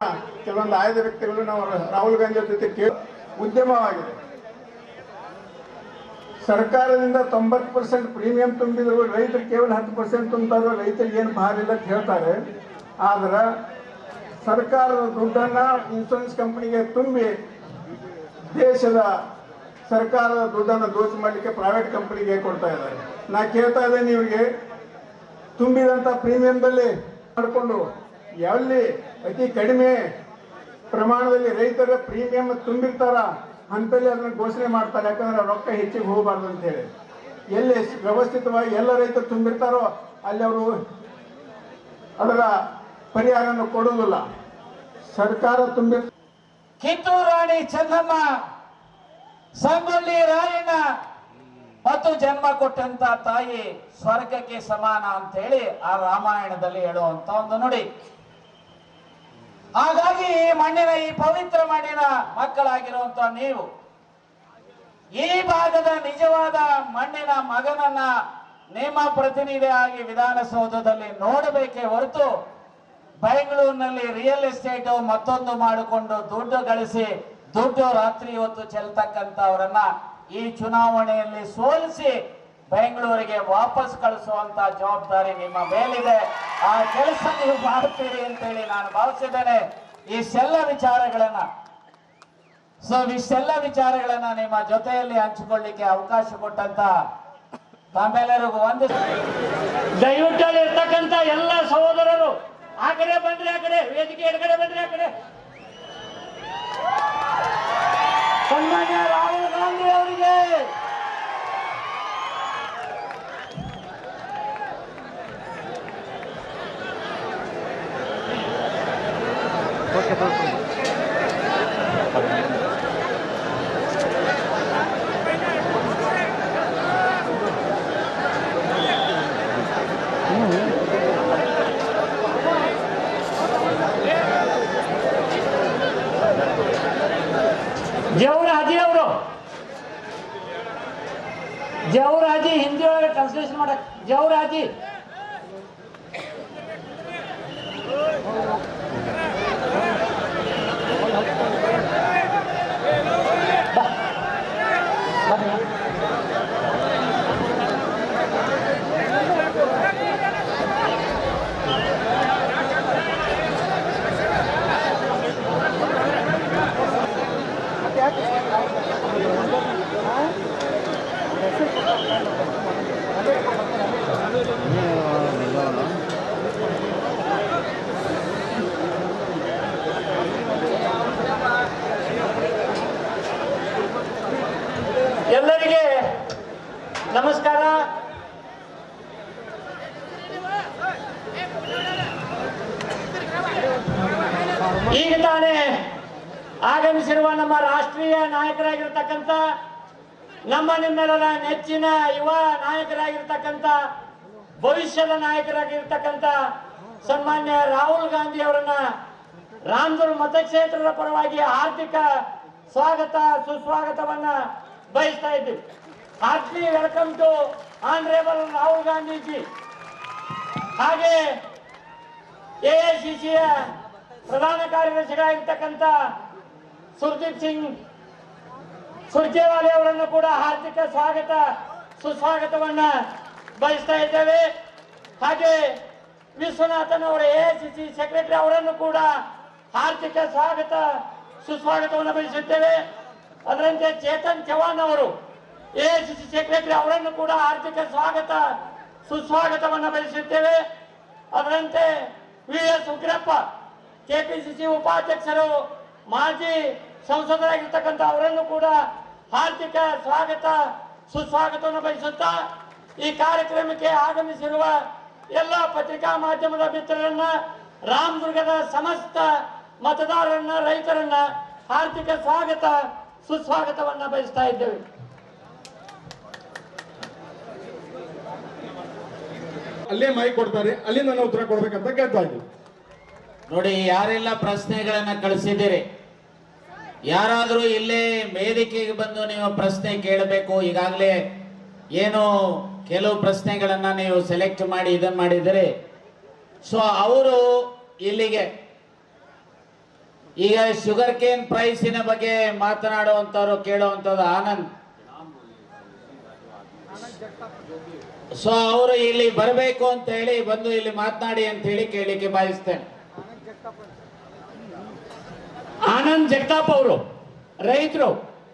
ಕೆಲವೊಂದು ಆಯ್ದ ವ್ಯಕ್ತಿಗಳು ನಾವು ರಾಹುಲ್ ಗಾಂಧಿ ಜೊತೆ ಉದ್ಯಮವಾಗಿದೆ. ಸರ್ಕಾರದಿಂದ 90% ಪ್ರೀಮಿಯಂ ತುಂಬಿದ್ರು ರೈತರು ಕೇವಲ 10% ತುಂಬ್ತಾರೆ. ರೈತರಿಗೆ ಏನು ಭಾರ ಇಲ್ಲ ಅಂತ ಹೇಳ್ತಾರೆ. ಆದ್ರೆ ಸರ್ಕಾರದ ದುಡ್ಡನ್ನು ಇನ್ಶೂರೆನ್ಸ್ ಕಂಪನಿಗೆ ತುಂಬಿ ದೇಶದ ಸರ್ಕಾರದ ದುಡ್ಡನ್ನು ದೋಚಿ ಮಾಡಲಿಕ್ಕೆ ಪ್ರೈವೇಟ್ ಕಂಪನಿಗೆ ಕೊಡ್ತಾ ಇದ್ದಾರೆ. ನಾ ಕೇಳ್ತಾ ಇದ್ದೇನೆ, ಇವರಿಗೆ ತುಂಬಿದಂಥ ಪ್ರೀಮಿಯಂದಲ್ಲಿ ಮಾಡಿಕೊಂಡು ಎಲ್ಲಿ ಅತಿ ಕಡಿಮೆ ಪ್ರಮಾಣದಲ್ಲಿ ರೈತರ ಪ್ರೀಮಿಯಂ ತುಂಬಿರ್ತಾರ ಅಂತಲ್ಲಿ ಅದನ್ನು ಘೋಷಣೆ ಮಾಡ್ತಾರೆ. ಯಾಕಂದ್ರೆ ರೊಕ್ಕ ಹೆಚ್ಚಿಗೆ ಹೋಗಬಾರ್ದು ಅಂತ ಹೇಳಿ. ಎಲ್ಲಿ ವ್ಯವಸ್ಥಿತವಾಗಿ ಎಲ್ಲ ರೈತರು ತುಂಬಿರ್ತಾರೋ ಅಲ್ಲಿ ಅವರು ಅದರ ಪರಿಹಾರವನ್ನು ಕೊಡುವುದಿಲ್ಲ. ಸರ್ಕಾರ ತುಂಬಿ ಕಿತ್ತೂರು ರಾಣಿ ಚೆನ್ನಮ್ಮ, ಸಂಗೊಳ್ಳಿ ರಾಯಣ್ಣ ಮತ್ತು ಜನ್ಮ ಕೊಟ್ಟಂತ ತಾಯಿ ಸ್ವರ್ಗಕ್ಕೆ ಸಮಾನ ಅಂತ ಹೇಳಿ ಆ ರಾಮಾಯಣದಲ್ಲಿ ಹೇಳುವಂತ ಒಂದು ನುಡಿ. ಹಾಗಾಗಿ ಈ ಮಣ್ಣಿನ, ಈ ಪವಿತ್ರ ಮಣ್ಣಿನ ಮಕ್ಕಳಾಗಿರುವಂತ ನೀವು ಈ ಭಾಗದ ನಿಜವಾದ ಮಣ್ಣಿನ ಮಗನನ್ನ ನಿಮ್ಮ ಪ್ರತಿನಿಧಿಯಾಗಿ ವಿಧಾನಸೌಧದಲ್ಲಿ ನೋಡಬೇಕೇ ಹೊರತು ಬೆಂಗಳೂರಿನಲ್ಲಿ ರಿಯಲ್ ಎಸ್ಟೇಟ್ ಮತ್ತೊಂದು ಮಾಡಿಕೊಂಡು ದುಡ್ಡು ಗಳಿಸಿ ದುಡ್ಡು ರಾತ್ರಿ ಹೊತ್ತು ಚೆಲ್ತಕ್ಕಂಥವರನ್ನ ಈ ಚುನಾವಣೆಯಲ್ಲಿ ಸೋಲಿಸಿ ಬೆಂಗಳೂರಿಗೆ ವಾಪಸ್ ಕಳಿಸುವಂತ ಜವಾಬ್ದಾರಿ ನಿಮ್ಮ ಮೇಲಿದೆ. ಆ ಕೆಲಸ ನೀವು ಮಾಡುತ್ತೀರಿ ಅಂತೇಳಿ ನಾನು ಭಾವಿಸಿದ್ದೇನೆ. ಇಷ್ಟೆಲ್ಲ ವಿಚಾರಗಳನ್ನ ನಿಮ್ಮ ಜೊತೆಯಲ್ಲಿ ಹಂಚಿಕೊಳ್ಳಿಕ್ಕೆ ಅವಕಾಶ ಕೊಟ್ಟಂತ ತಮ್ಮೆಲ್ಲರಿಗೂ ಒಂದು ದಯವಿಟ್ಟು ಇರ್ತಕ್ಕಂಥ ಎಲ್ಲ ಸಹೋದರರು ಆ ಕಡೆ ಬಂದ್ರೆ, ಆ ಕಡೆ ವೇದಿಕೆ ಎಡಗಡೆ ಬಂದ್ರೆ, ಆ ಕಡೆ ಸನ್ಮಾನ್ಯ ರಾಹುಲ್ ಗಾಂಧಿ ಅವರಿಗೆ ಜವರಾಜಿ ಹಿಂದಿ ಒಳಗೆ ಟ್ರಾನ್ಸ್ಲೇಷನ್ ಮಾಡಕ್ ಜವರಾಜಿ ಎಲ್ಲರಿಗೆ ನಮಸ್ಕಾರ. ಈಗ ತಾನೇ ಆಗಮಿಸಿರುವ ನಮ್ಮ ರಾಷ್ಟ್ರೀಯ ನಾಯಕರಾಗಿರ್ತಕ್ಕಂಥ, ನಮ್ಮ ನಿಮ್ಮೆಲ್ಲರ ನೆಚ್ಚಿನ ಯುವ ನಾಯಕರಾಗಿರ್ತಕ್ಕಂಥ, ಭವಿಷ್ಯದ ನಾಯಕರಾಗಿರ್ತಕ್ಕಂಥ ಸನ್ಮಾನ್ಯ ರಾಹುಲ್ ಗಾಂಧಿ ಅವರನ್ನ ರಾಮದುರ್ಗ ಮತಕ್ಷೇತ್ರದ ಪರವಾಗಿ ಹಾರ್ದಿಕ ಸ್ವಾಗತ ಸುಸ್ವಾಗತವನ್ನ ಬಯಸ್ತಾ ಇದ್ದೀವಿ. Heartly welcome to honourable Rahul Gandhiji. ಹಾಗೆ ಎಐಸಿಸಿಯ ಪ್ರಧಾನ ಕಾರ್ಯದರ್ಶಿಗಳಾಗಿರ್ತಕ್ಕಂಥ ಸುರ್ಜಿತ್ ಸಿಂಗ್ ಸುರ್ಜೇವಾಲೆ ಅವರನ್ನು ಕೂಡ ಹಾರ್ದಿಕ ಸ್ವಾಗತ ಸುಸ್ವಾಗತವನ್ನ ಬಯಸ್ತಾ ಇದ್ದೇವೆ. ಹಾಗೆ ವಿಶ್ವನಾಥನ್ ಅವರ ಎಐಸಿಸಿ ಸೆಕ್ರೆಟರಿ ಅವರನ್ನು ಕೂಡ ಹಾರ್ದಿಕ ಸ್ವಾಗತ ಸುಸ್ವಾಗತವನ್ನು ಬಯಸುತ್ತೇವೆ. ಅದರಂತೆ ಚೇತನ್ ಚವಾಣ್ ಅವರು ಎಐಸಿಸಿ ಸೆಕ್ರೆಟರಿ ಅವರನ್ನು ಕೂಡ ಹಾರ್ದಿಕ ಸ್ವಾಗತ ಸುಸ್ವಾಗತವನ್ನು ಬಯಸುತ್ತೇವೆ. ಅದರಂತೆ ವಿ.ಎಸ್. ಉಗ್ರಪ್ಪ ಕೆಪಿಸಿಸಿ ಉಪಾಧ್ಯಕ್ಷರು, ಮಾಜಿ ಸಂಸದರಾಗಿರ್ತಕ್ಕಂಥ ಅವರನ್ನು ಕೂಡ ಹಾರ್ದಿಕ ಸ್ವಾಗತ ಸುಸ್ವಾಗತವನ್ನು ಬಯಸುತ್ತಾ ಈ ಕಾರ್ಯಕ್ರಮಕ್ಕೆ ಆಗಮಿಸಿರುವ ಎಲ್ಲ ಪತ್ರಿಕಾ ಮಾಧ್ಯಮದ ಮಿತ್ರರನ್ನ, ರಾಮದುರ್ಗದ ಸಮಸ್ತ ಮತದಾರರನ್ನ, ರೈತರನ್ನ ಹಾರ್ದಿಕ ಸ್ವಾಗತ ಸುಸ್ವಾಗತವನ್ನ ಬಯಸ್ತಾ ಇದ್ದೇವೆ. ಅಲ್ಲೇ ಮೈ ಕೊಡ್ತಾರೆ, ಅಲ್ಲಿಂದ ನಾವು ಉತ್ತರ ಕೊಡ್ಬೇಕಂತ ಕೇಳ್ತಾ ಇದ್ದೀವಿ. ನೋಡಿ, ಯಾರೆಲ್ಲ ಪ್ರಶ್ನೆಗಳನ್ನ ಕಳಿಸಿದ್ದೀರಿ, ಯಾರಾದರೂ ಇಲ್ಲೇ ವೇದಿಕೆಗೆ ಬಂದು ನೀವು ಪ್ರಶ್ನೆ ಕೇಳಬೇಕು. ಈಗಾಗಲೇ ಏನು ಕೆಲವು ಪ್ರಶ್ನೆಗಳನ್ನ ನೀವು ಸೆಲೆಕ್ಟ್ ಮಾಡಿ ಇದನ್ನ ಮಾಡಿದರೆ, ಸೊ ಅವರು ಇಲ್ಲಿಗೆ ಈಗ ಶುಗರ್ ಕೇನ್ ಪ್ರೈಸಿನ ಬಗ್ಗೆ ಮಾತನಾಡುವಂತವ್ರು ಕೇಳುವಂತದ್ದು ಆನಂದ್. ಸೊ ಅವರು ಇಲ್ಲಿ ಬರಬೇಕು ಅಂತ ಹೇಳಿ ಬಂದು ಇಲ್ಲಿ ಮಾತನಾಡಿ ಅಂತ ಹೇಳಿ ಕೇಳಲಿಕ್ಕೆ ಬಯಸ್ತೇನೆ. ಆನಂದ್ ಜಗತಾಪ್ ಅವರು ರೈತರು,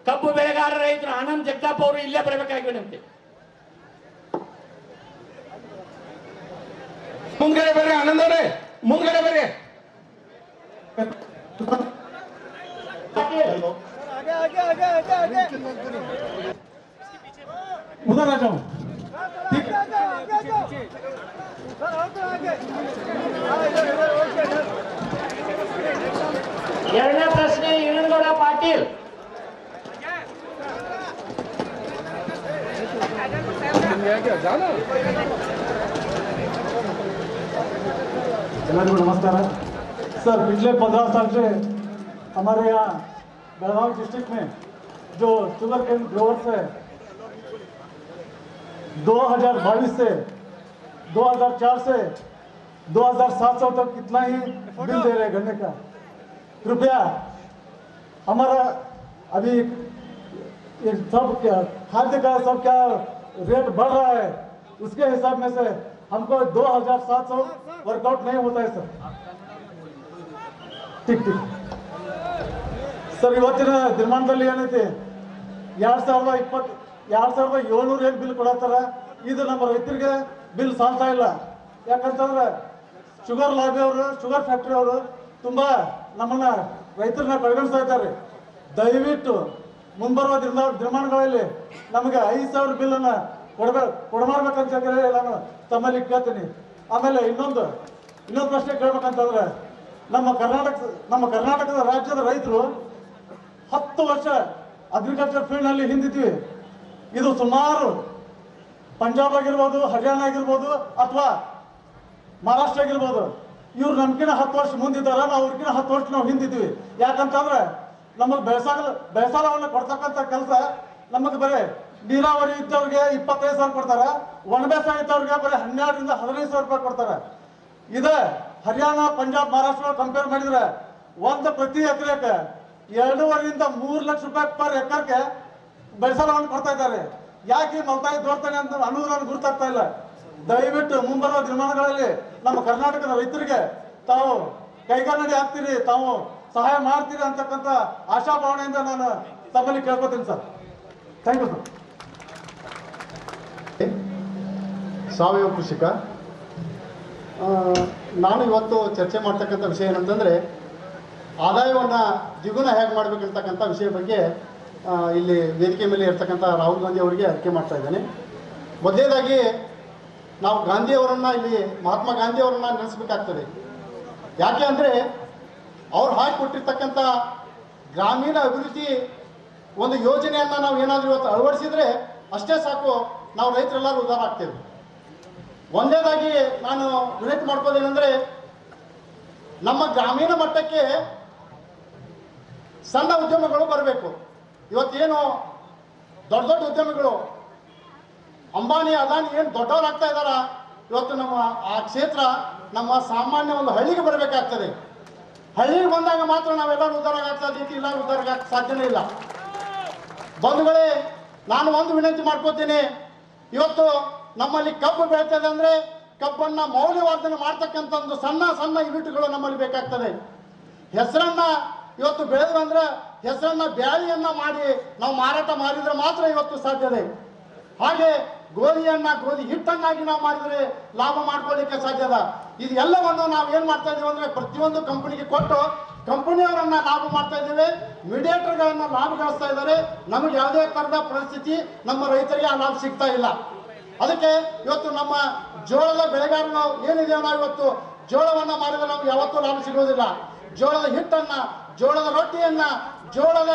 ಕಬ್ಬು ಬೆಳೆಗಾರ ರೈತರು, ಆನಂದ್ ಜಗತಾಪ್ ಅವರು ಇಲ್ಲೇ ಬರಬೇಕಾಗಿ ವಿನಂತಿ. ಮುಂದ್ಗಡೆ ಬರ್ರಿ ಆನಂದ್ ಅವರೇ, ಮುಂದ್ಗಡೆ ಬರ್ರಿ. उधर आ जाओ. ठीक. ಎರಡನೇ ಪ್ರಶ್ನೆ ಈರನಗೌಡ ಪಾಟೀಲ್. नमस्कार सर। पिछले 15 साल से हमारे यहाँ बेलगांव डिस्ट्रिक्ट में जो शुगर केन ग्रोवर्स है 2022 से 2004 से 2700 तक कितना ही बिल दे रहे गन्ने का। कृपया हमारा अभी ये सब क्या खाद्य का सब क्या रेट बढ़ रहा है, उसके हिसाब में से हमको 2700 वर्कआउट नहीं होता है सर। ठीक ठीक ಸರ್, ಇವತ್ತಿನ ದಿನಮಾನದಲ್ಲಿ ಏನೈತಿ 2700 ಏನು ಬಿಲ್ ಕೊಡತ್ತಾರ. ಇದು ನಮ್ಮ ರೈತರಿಗೆ ಬಿಲ್ ಸಾಲ್ತಾ ಇಲ್ಲ. ಯಾಕಂತಂದ್ರೆ ಶುಗರ್ ಲಾಬಿ ಅವರು, ಶುಗರ್ ಫ್ಯಾಕ್ಟ್ರಿ ಅವರು ತುಂಬಾ ನಮ್ಮನ್ನ ರೈತರನ್ನ ಪರಿಗಣಿಸ್ತಾ ಇದ್ದಾರೆ. ದಯವಿಟ್ಟು ಮುಂಬರುವ ದಿನಮಾನಗಳಲ್ಲಿ ನಮಗೆ 5000 ಬಿಲ್ಲನ್ನು ಕೊಡಮಾಡ್ಬೇಕಂತ ಹೇಳಿ ನಾನು ತಮ್ಮಲ್ಲಿ ಕೇಳ್ತೀನಿ. ಆಮೇಲೆ ಇನ್ನೊಂದು ಪ್ರಶ್ನೆ ಕೇಳ್ಬೇಕಂತಂದ್ರೆ ನಮ್ಮ ಕರ್ನಾಟಕದ ರಾಜ್ಯದ ರೈತರು 10 ವರ್ಷ ಅಗ್ರಿಕಲ್ಚರ್ ಫೀಲ್ಡ್ನಲ್ಲಿ ಹಿಂದಿದ್ವಿ. ಇದು ಸುಮಾರು ಪಂಜಾಬ್ ಆಗಿರ್ಬೋದು, ಹರಿಯಾಣ ಆಗಿರ್ಬೋದು, ಅಥವಾ ಮಹಾರಾಷ್ಟ್ರ ಆಗಿರ್ಬೋದು, ಇವ್ರು ನಮ್ಗಿನ 10 ವರ್ಷ ಮುಂದಿದ್ದಾರೆ, ನಾವು ಅವ್ರಿಗಿನ 10 ವರ್ಷ ನಾವು ಹಿಂದಿದ್ವಿ. ಯಾಕಂತಂದ್ರೆ ನಮಗೆ ಬೇಸಾಯವನ್ನು ಕೊಡ್ತಕ್ಕಂಥ ಕೆಲಸ ನಮಗೆ ಬರೀ ನೀರಾವರಿ ಇದ್ದವ್ರಿಗೆ 25,000 ಕೊಡ್ತಾರೆ, ಒಣ ಬೇಸಾಯ ಇದ್ದವ್ರಿಗೆ ಬರೀ 12 ರಿಂದ 15,000 ರೂಪಾಯಿ ಕೊಡ್ತಾರೆ. ಇದೇ ಹರಿಯಾಣ, ಪಂಜಾಬ್, ಮಹಾರಾಷ್ಟ್ರ ಕಂಪೇರ್ ಮಾಡಿದ್ರೆ ಒಂದು ಪ್ರತಿ ಎಕರೆಗೆ 2.5 ರಿಂದ 3 ಲಕ್ಷ ರೂಪಾಯಿ ಪರ್ ಎಕರ್ಗೆ ಬೆಳೆಸಾಲವನ್ನು ಕೊಡ್ತಾ ಇದ್ದಾರೆ. ಯಾಕೆ ಮಲ್ತಾಯಿ ದೋರ್ತಾನೆ ಅಂತ ಅನ್ನೋದು ನನಗೆ ಗುರ್ತಾಗ್ತಾ ಇಲ್ಲ. ದಯವಿಟ್ಟು ಮುಂಬರುವ ದಿನಮಾನಗಳಲ್ಲಿ ನಮ್ಮ ಕರ್ನಾಟಕದ ರೈತರಿಗೆ ತಾವು ಕೈಗಾರಿಕೆ ಆಗ್ತೀರಿ, ತಾವು ಸಹಾಯ ಮಾಡ್ತೀರಿ ಅಂತಕ್ಕಂಥ ಆಶಾಭಾವನೆಯಿಂದ ನಾನು ತಮ್ಮಲ್ಲಿ ಕೇಳ್ಕೊತೀನಿ ಸರ್. Thank you sir. ಸಾವಯವ ಕೃಷಿಕ ನಾನು ಇವತ್ತು ಚರ್ಚೆ ಮಾಡ್ತಕ್ಕಂಥ ವಿಷಯ ಏನಂತಂದರೆ ಆದಾಯವನ್ನು ದ್ವಿಗುಣ ಹೇಗೆ ಮಾಡಬೇಕಂತಕ್ಕಂಥ ವಿಷಯ ಬಗ್ಗೆ ಇಲ್ಲಿ ವೇದಿಕೆ ಮೇಲೆ ಇರ್ತಕ್ಕಂಥ ರಾಹುಲ್ ಗಾಂಧಿ ಅವರಿಗೆ ಅರಿಕೆ ಮಾಡ್ತಾ ಇದ್ದೇನೆ. ಮೊದಲನೇದಾಗಿ ನಾವು ಗಾಂಧಿಯವರನ್ನು ಇಲ್ಲಿ ಮಹಾತ್ಮ ಗಾಂಧಿಯವರನ್ನು ನೆನೆಸಬೇಕಾಗ್ತದೆ. ಯಾಕೆ ಅಂದರೆ ಅವ್ರು ಹಾಕಿಕೊಟ್ಟಿರ್ತಕ್ಕಂಥ ಗ್ರಾಮೀಣ ಅಭಿವೃದ್ಧಿ ಒಂದು ಯೋಜನೆಯನ್ನು ನಾವು ಏನಾದರೂ ಇವತ್ತು ಅಳವಡಿಸಿದರೆ ಅಷ್ಟೇ ಸಾಕು, ನಾವು ರೈತರೆಲ್ಲರೂ ಉದ್ಧಾರ ಆಗ್ತೇವೆ. ಒಂದನೇದಾಗಿ ನಾನು ವಿನಂತಿ ಮಾಡ್ಕೋದೇನೆಂದರೆ ನಮ್ಮ ಗ್ರಾಮೀಣ ಮಟ್ಟಕ್ಕೆ ಸಣ್ಣ ಉದ್ಯಮಗಳು ಬರಬೇಕು. ಇವತ್ತೇನು ದೊಡ್ಡ ದೊಡ್ಡ ಉದ್ಯಮಿಗಳು ಅಂಬಾನಿ, ಅದಾನಿ ಏನು ದೊಡ್ಡವರಾಗ್ತಾ ಇದ್ದಾರ, ಇವತ್ತು ನಮ್ಮ ಆ ಕ್ಷೇತ್ರ ನಮ್ಮ ಸಾಮಾನ್ಯ ಒಂದು ಹಳ್ಳಿಗೆ ಬರಬೇಕಾಗ್ತದೆ. ಹಳ್ಳಿಗೆ ಬಂದಾಗ ಮಾತ್ರ ನಾವೆಲ್ಲರೂ ಉದ್ಧಾರ ಆಗ್ತದೆ, ಇಲ್ಲ ಉದ್ಧಾರ ಆಗಕ್ಕೆ ಸಾಧ್ಯನೇ ಇಲ್ಲ. ಬಂಧುಗಳೇ, ನಾನು ಒಂದು ವಿನಂತಿ ಮಾಡ್ಕೋತೀನಿ. ಇವತ್ತು ನಮ್ಮಲ್ಲಿ ಕಬ್ಬು ಬೆಳೀತದೆ ಅಂದರೆ ಕಬ್ಬನ್ನು ಮೌಲ್ಯವರ್ಧನೆ ಮಾಡ್ತಕ್ಕಂಥ ಒಂದು ಸಣ್ಣ ಸಣ್ಣ ಯೂನಿಟ್ಗಳು ನಮ್ಮಲ್ಲಿ ಬೇಕಾಗ್ತದೆ. ಹೆಸರನ್ನು ಇವತ್ತು ಬೆಳೆದು ಅಂದರೆ ಹೆಸರನ್ನು ಬ್ಯಾಳಿಯನ್ನು ಮಾಡಿ ನಾವು ಮಾರಾಟ ಮಾಡಿದರೆ ಮಾತ್ರ ಇವತ್ತು ಸಾಧ್ಯತೆ. ಹಾಗೆ ಗೋಧಿ ಹಿಟ್ಟನ್ನಾಗಿ ನಾವು ಮಾಡಿದರೆ ಲಾಭ ಮಾಡ್ಕೊಳ್ಳಿಕ್ಕೆ ಸಾಧ್ಯದ. ಇದು ಎಲ್ಲವನ್ನು ನಾವು ಏನು ಮಾಡ್ತಾ ಇದ್ದೀವಿ ಅಂದರೆ ಪ್ರತಿಯೊಂದು ಕಂಪನಿಗೆ ಕೊಟ್ಟು ಕಂಪನಿಯವರನ್ನು ಲಾಭ ಮಾಡ್ತಾ ಇದ್ದೇವೆ, ಮೀಡಿಯೇಟರ್ಗಳನ್ನು ಲಾಭ ಗಳಿಸ್ತಾ ಇದ್ದಾರೆ. ನಮಗೆ ಯಾವುದೇ ಥರದ ಪರಿಸ್ಥಿತಿ ನಮ್ಮ ರೈತರಿಗೆ ಆ ಲಾಭ ಸಿಗ್ತಾ ಇಲ್ಲ. ಅದಕ್ಕೆ ಇವತ್ತು ನಮ್ಮ ಜೋಳದ ಬೆಳೆಗಾರರು ಏನಿದೆ, ನಾವು ಇವತ್ತು ಜೋಳವನ್ನು ಮಾಡಿದರೆ ನಮ್ಗೆ ಯಾವತ್ತೂ ಲಾಭ ಸಿಗೋದಿಲ್ಲ. ಜೋಳದ ಹಿಟ್ಟನ್ನು, ಜೋಳದ ರೊಟ್ಟಿಯನ್ನು, ಜೋಳದ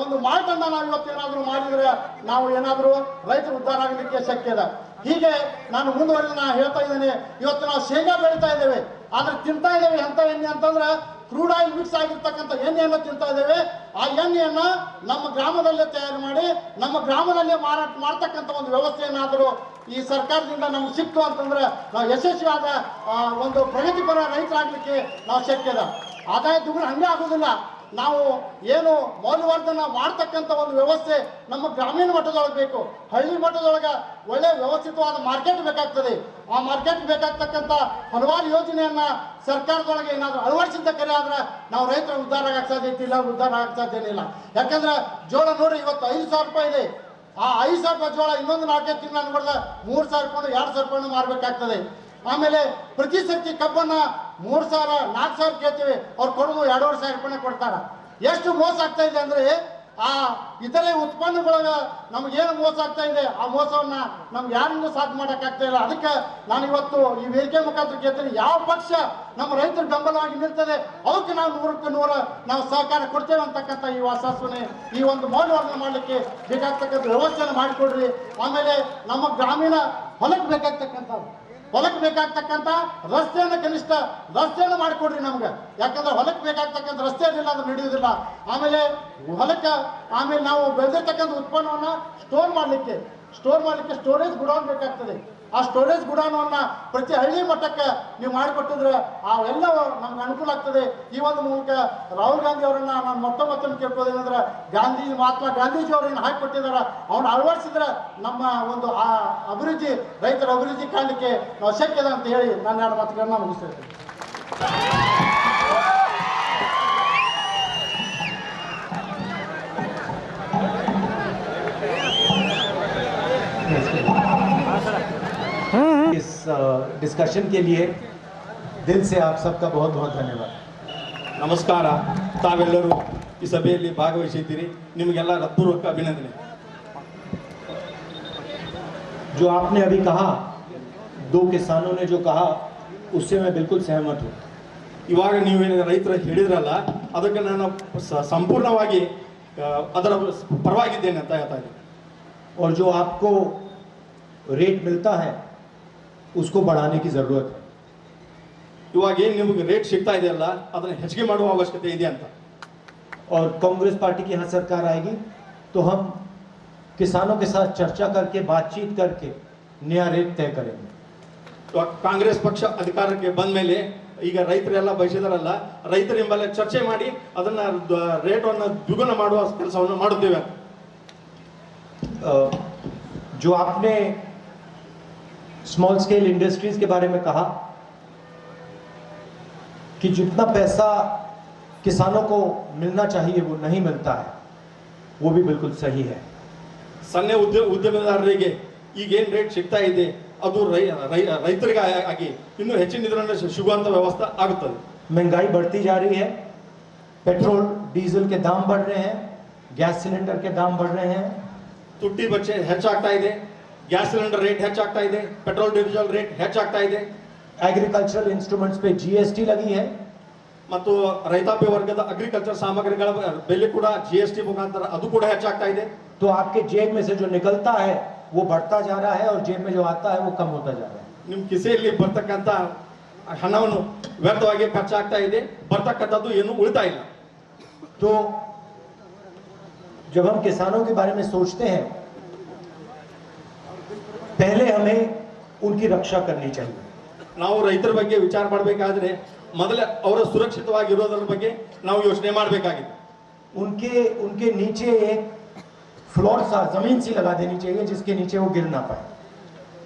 ಒಂದು ಮಾಲ್ಟನ್ನು ನಾವು ಇವತ್ತೇನಾದರೂ ಮಾಡಿದರೆ ನಾವು ಏನಾದರೂ ರೈತರು ಉದ್ಧಾರ ಆಗಲಿಕ್ಕೆ ಶಕ್ಯ ಇದೆ. ಹೀಗೆ ನಾನು ಮುಂದುವರೆದು ನಾನು ಹೇಳ್ತಾ ಇದ್ದೇನೆ. ಇವತ್ತು ನಾವು ಶೇಂಗಾ ಬೆಳೀತಾ ಇದ್ದೇವೆ, ಆದರೆ ತಿಂತಾ ಇದ್ದೇವೆ ಎಂಥ ಎಣ್ಣೆ ಅಂತಂದ್ರೆ ಕ್ರೂಡ್ ಆಯಿಲ್ ಮಿಕ್ಸ್ ಆಗಿರ್ತಕ್ಕಂಥ ಎಣ್ಣೆಯನ್ನು ತಿಂತಾ ಇದ್ದೇವೆ. ಆ ಎಣ್ಣೆಯನ್ನು ನಮ್ಮ ಗ್ರಾಮದಲ್ಲೇ ತಯಾರು ಮಾಡಿ ನಮ್ಮ ಗ್ರಾಮದಲ್ಲೇ ಮಾರಾಟ ಮಾಡ್ತಕ್ಕಂಥ ಒಂದು ವ್ಯವಸ್ಥೆಯನ್ನಾದರೂ ಈ ಸರ್ಕಾರದಿಂದ ನಮ್ಗೆ ಸಿಕ್ತು ಅಂತಂದ್ರೆ ನಾವು ಯಶಸ್ವಿಯಾದ ಒಂದು ಪ್ರಗತಿಪರ ರೈತರಾಗಲಿಕ್ಕೆ ನಾವು ಶಕ್ಯದ. ಆದಾಯ ದ್ವಿಗುಣ ಹಂಗೆ ಆಗೋದಿಲ್ಲ. ನಾವು ಏನು ಮೌಲ್ಯವರ್ಧನ ಮಾಡ್ತಕ್ಕಂಥ ಒಂದು ವ್ಯವಸ್ಥೆ ನಮ್ಮ ಗ್ರಾಮೀಣ ಮಟ್ಟದೊಳಗೆ ಬೇಕು. ಹಳ್ಳಿ ಮಟ್ಟದೊಳಗೆ ಒಳ್ಳೆ ವ್ಯವಸ್ಥಿತವಾದ ಮಾರ್ಕೆಟ್ ಬೇಕಾಗ್ತದೆ. ಆ ಮಾರ್ಕೆಟ್ ಬೇಕಾಗ್ತಕ್ಕಂಥ ಹಲವಾರು ಯೋಜನೆಯನ್ನ ಸರ್ಕಾರದೊಳಗೆ ಏನಾದರೂ ಅಳವಡಿಸಿದ್ದ ಕರೆ ಆದ್ರೆ ನಾವು ರೈತರ ಉದ್ಧಾರ ಆಗಕ್ಕೆ ಸಾಧ್ಯತೆ ಇಲ್ಲ, ಉದ್ಧಾರ ಆಗಕ್ಕೆ ಸಾಧ್ಯನೇ ಇಲ್ಲ. ಯಾಕಂದ್ರೆ ಜೋಳ ನೋಡ್ರಿ ಇವತ್ತು 5,000 ರೂಪಾಯಿ ಇದೆ. ಆ 5,000 ರೂಪಾಯಿ ಜೋಳ ಇನ್ನೊಂದು 4 ತಿಂಗಳು ಅನ್ಬಾರ್ದ 3,000 ರೂಪಾಯಿ 2,000 ರೂಪಾಯಿ ಮಾರಬೇಕಾಗ್ತದೆ. ಆಮೇಲೆ ಪ್ರತಿ ಸರ್ತಿ ಕಬ್ಬನ್ನ 3,000 4,000 ಕೇಳ್ತೀವಿ, ಅವ್ರು ಕೊಡೋದು 2,500 ರೂಪಾಯಿ ಕೊಡ್ತಾರ. ಎಷ್ಟು ಮೋಸ ಆಗ್ತಾ ಇದೆ ಅಂದ್ರೆ ಆ ಇತರೆ ಉತ್ಪನ್ನಗಳಾಗ ನಮಗೇನು ಮೋಸ ಆಗ್ತಾ ಇದೆ ಆ ಮೋಸವನ್ನ ನಮ್ಗೆ ಯಾರಿಂದ ಸಾಧ್ಯ ಮಾಡೋಕ್ಕಾಗ್ತಾ ಇಲ್ಲ. ಅದಕ್ಕೆ ನಾನು ಇವತ್ತು ಈ ವೇದಿಕೆ ಮುಖಾಂತರ ಕೇಳ್ತೀನಿ, ಯಾವ ಪಕ್ಷ ನಮ್ಮ ರೈತರ ಬೆಂಬಲವಾಗಿ ನಿಲ್ತದೆ ಅವಕ್ಕೆ ನಾವು 100ಕ್ಕೆ 100 ನಾವು ಸಹಕಾರ ಕೊಡ್ತೇವೆ ಅಂತಕ್ಕಂಥ ಈ ಆಶ್ವಾಸನೆ, ಈ ಒಂದು ಮೌಲ್ಯವರ್ಧನೆ ಮಾಡಲಿಕ್ಕೆ ಬೇಕಾಗ್ತಕ್ಕಂಥ ವ್ಯವಸ್ಥೆಯನ್ನು ಮಾಡಿಕೊಡ್ರಿ. ಆಮೇಲೆ ನಮ್ಮ ಗ್ರಾಮೀಣ ಹೊಲಕ್ಕೆ ಬೇಕಾಗ್ತಕ್ಕಂಥ ರಸ್ತೆಯನ್ನು ಕನಿಷ್ಠ ರಸ್ತೆಯನ್ನು ಮಾಡಿಕೊಡ್ರಿ ನಮ್ಗೆ. ಯಾಕಂದ್ರೆ ಹೊಲಕ್ಕೆ ಬೇಕಾಗ್ತಕ್ಕಂಥ ರಸ್ತೆ ಇರಲಿಲ್ಲ ಅಂದ್ರೆ ನಡೆಯುವುದಿಲ್ಲ. ಆಮೇಲೆ ಆಮೇಲೆ ನಾವು ಬೆಳೆದಿರ್ತಕ್ಕಂಥ ಉತ್ಪನ್ನವನ್ನು ಸ್ಟೋರ್ ಮಾಡಲಿಕ್ಕೆ ಸ್ಟೋರೇಜ್ ಗುಡೌನ್ ಬೇಕಾಗ್ತದೆ. ಆ ಸ್ಟೋರೇಜ್ ಗುಡೌನನ್ನ ಪ್ರತಿ ಹಳ್ಳಿ ಮಟ್ಟಕ್ಕೆ ನೀವು ಮಾಡಿಕೊಟ್ಟಿದ್ರೆ ಅವೆಲ್ಲ ನಮ್ಗೆ ಅನುಕೂಲ ಆಗ್ತದೆ. ಈ ಒಂದು ಮೂಲಕ ರಾಹುಲ್ ಗಾಂಧಿ ಅವರನ್ನ ನಾನು ಮತ್ತೊಮ್ಮೆ ಕೇಳ್ಬೋದೇನಂದ್ರೆ ಮಹಾತ್ಮ ಗಾಂಧೀಜಿ ಅವರನ್ನು ಹಾಕಿಕೊಟ್ಟಿದ್ದಾರೆ, ಅವನ್ನ ಅಳವಡಿಸಿದ್ರೆ ನಮ್ಮ ಒಂದು ಆ ಅಭಿವೃದ್ಧಿ ರೈತರ ಅಭಿವೃದ್ಧಿ ಕಾಣಲಿಕ್ಕೆ ನಾವು ಶಕ್ಯದ ಅಂತ ಹೇಳಿ ನಾನು 2 ಮಾತುಗಳನ್ನ ಮುಗಿಸ್ತೀನಿ. इस डिस्कशन के लिए दिल से आप सबका बहुत बहुत धन्यवाद. ನಮಸ್ಕಾರ. ತಾವೆಲ್ಲರೂ ಈ ಸಭೆಯಲ್ಲಿ ಭಾಗವಹಿಸಿದ್ದೀರಿ, ನಿಮಗೆಲ್ಲ ಹೃತ್ಪೂರ್ವಕ ಅಭಿನಂದನೆ. जो आपने अभी कहा, 2 किसानों ने जो कहा उससे मैं बिल्कुल सहमत हूँ. ಇವಾಗ ನೀವೇನು ರೈತರು ಹೇಳಿದ್ರಲ್ಲ ಅದಕ್ಕೆ ನಾನು ಸಂಪೂರ್ಣವಾಗಿ ಅದರ ಪರವಾಗಿದ್ದೇನೆ ಅಂತ ಹೇಳ್ತಾ ಇದ್ದೀನಿ. और जो आपको रेट मिलता है उसको बढ़ाने की ज़रूरत है. ಇವಾಗ ಏನು ನಿಮಗೆ ರೇಟ್ ಸಿಗ್ತಾ ಇದೆಯಲ್ಲ ಅದನ್ನು ಹೆಚ್ಚಿಗೆ ಮಾಡುವ ಅವಶ್ಯಕತೆ ಇದೆ ಅಂತ. और कांग्रेस पार्टी की यहाँ सरकार आएगी तो हम किसानों के साथ चर्चा करके बातचीत करके नया रेट तय करेंगे. ಇವಾಗ ಕಾಂಗ್ರೆಸ್ ಪಕ್ಷ ಅಧಿಕಾರಕ್ಕೆ ಬಂದ ಮೇಲೆ ಈಗ ರೈತರೆಲ್ಲ ಬಯಸಿದಾರಲ್ಲ, ರೈತರ ಎಂಬಲ್ಲ ಚರ್ಚೆ ಮಾಡಿ ಅದನ್ನ ರೇಟನ್ನು ದ್ವಿಗುಣ ಮಾಡುವ ಕೆಲಸವನ್ನು ಮಾಡುತ್ತೇವೆ. जो आपने स्मॉल स्केल इंडस्ट्रीज के बारे में कहा कि जितना पैसा किसानों को मिलना चाहिए वो नहीं मिलता है, वो भी बिल्कुल सही है. ಸಣ್ಣ ಉದ್ಯಮದಾರರಿಗೆ ಈಗೇನು ರೇಟ್ ಸಿಗ್ತಾ ಇದೆ ಅದು ರೈತರಿಗೆ ಆಗಿ ಇನ್ನೂ ಹೆಚ್ಚಿನ ಇದರಲ್ಲಿ ಸಿಗುವಂತ ವ್ಯವಸ್ಥೆ ಆಗುತ್ತದೆ. महंगाई बढ़ती जा रही है, पेट्रोल डीजल के दाम बढ़ रहे हैं, गैस सिलेंडर के दाम बढ़ रहे हैं, ತುಟ್ಟಿ ಬಚ್ಚೆ ಹೆಚ್ಚಾಗ್ತಾ ಇದೆ, ಗ್ಯಾಸ್ ಸಿಲಿಂಡರ್ ರೇಟ್ ಹೆಚ್ಚಾಗ್ತಾ ಇದೆ, ಪೆಟ್ರೋಲ್ ಡೀಸೆಲ್ ರೇಟ್ ಹೆಚ್ಚಾಗ್ತಾ ಇದೆ, एग्रीकल्चरल इंस्ट्रूमेंट्स पे जीएसटी लगी है. ಮತ್ತು ರೈತಾಪಿ ವರ್ಗದ ಅಗ್ರಿಕಲ್ಚರ್ ಸಾಮಗ್ರಿಗಳ ಬೆಲೆ ಕೂಡ ಜಿಎಸ್ಟಿ ಮುಖಾಂತರ ಅದು ಕೂಡ ಹೆಚ್ಚಾಗ್ತಾ ಇದೆ. तो आपके जेब में से जो निकलता है वो बढ़ता जा रहा है और जेब में जो आता है वो कम होता जा रहा है. ನಿಮ್ಮ ಕಿಸೆಯಲ್ಲಿ ಬರ್ತಕ್ಕಂಥ ಹಣವನ್ನು ವ್ಯರ್ಥವಾಗಿ ಖರ್ಚಾಗ್ತಾ ಇದೆ, ಬರ್ತಕ್ಕಂಥದ್ದು ಏನು ಉಳಿತಾ ಇಲ್ಲ. तो जब हम किसानों के बारे में सोचते हैं पहले हमें उनकी रक्षा करनी चाहिए. ನಾವು रೈತರ ಬಗ್ಗೆ ವಿಚಾರ ಮಾಡಬೇಕಾದ್ರೆ ಮೊದಲೇ ಅವರ ಸುರಕ್ಷಿತವಾಗಿರೋದ್ರ ಬಗ್ಗೆ ನಾವು ಯೋಚನೆ ಮಾಡಬೇಕಾಗಿದೆ. उनके नीचे एक फ्लोर सा जमीन सी लगा देनी चाहिए जिसके नीचे वो गिर ना पाए.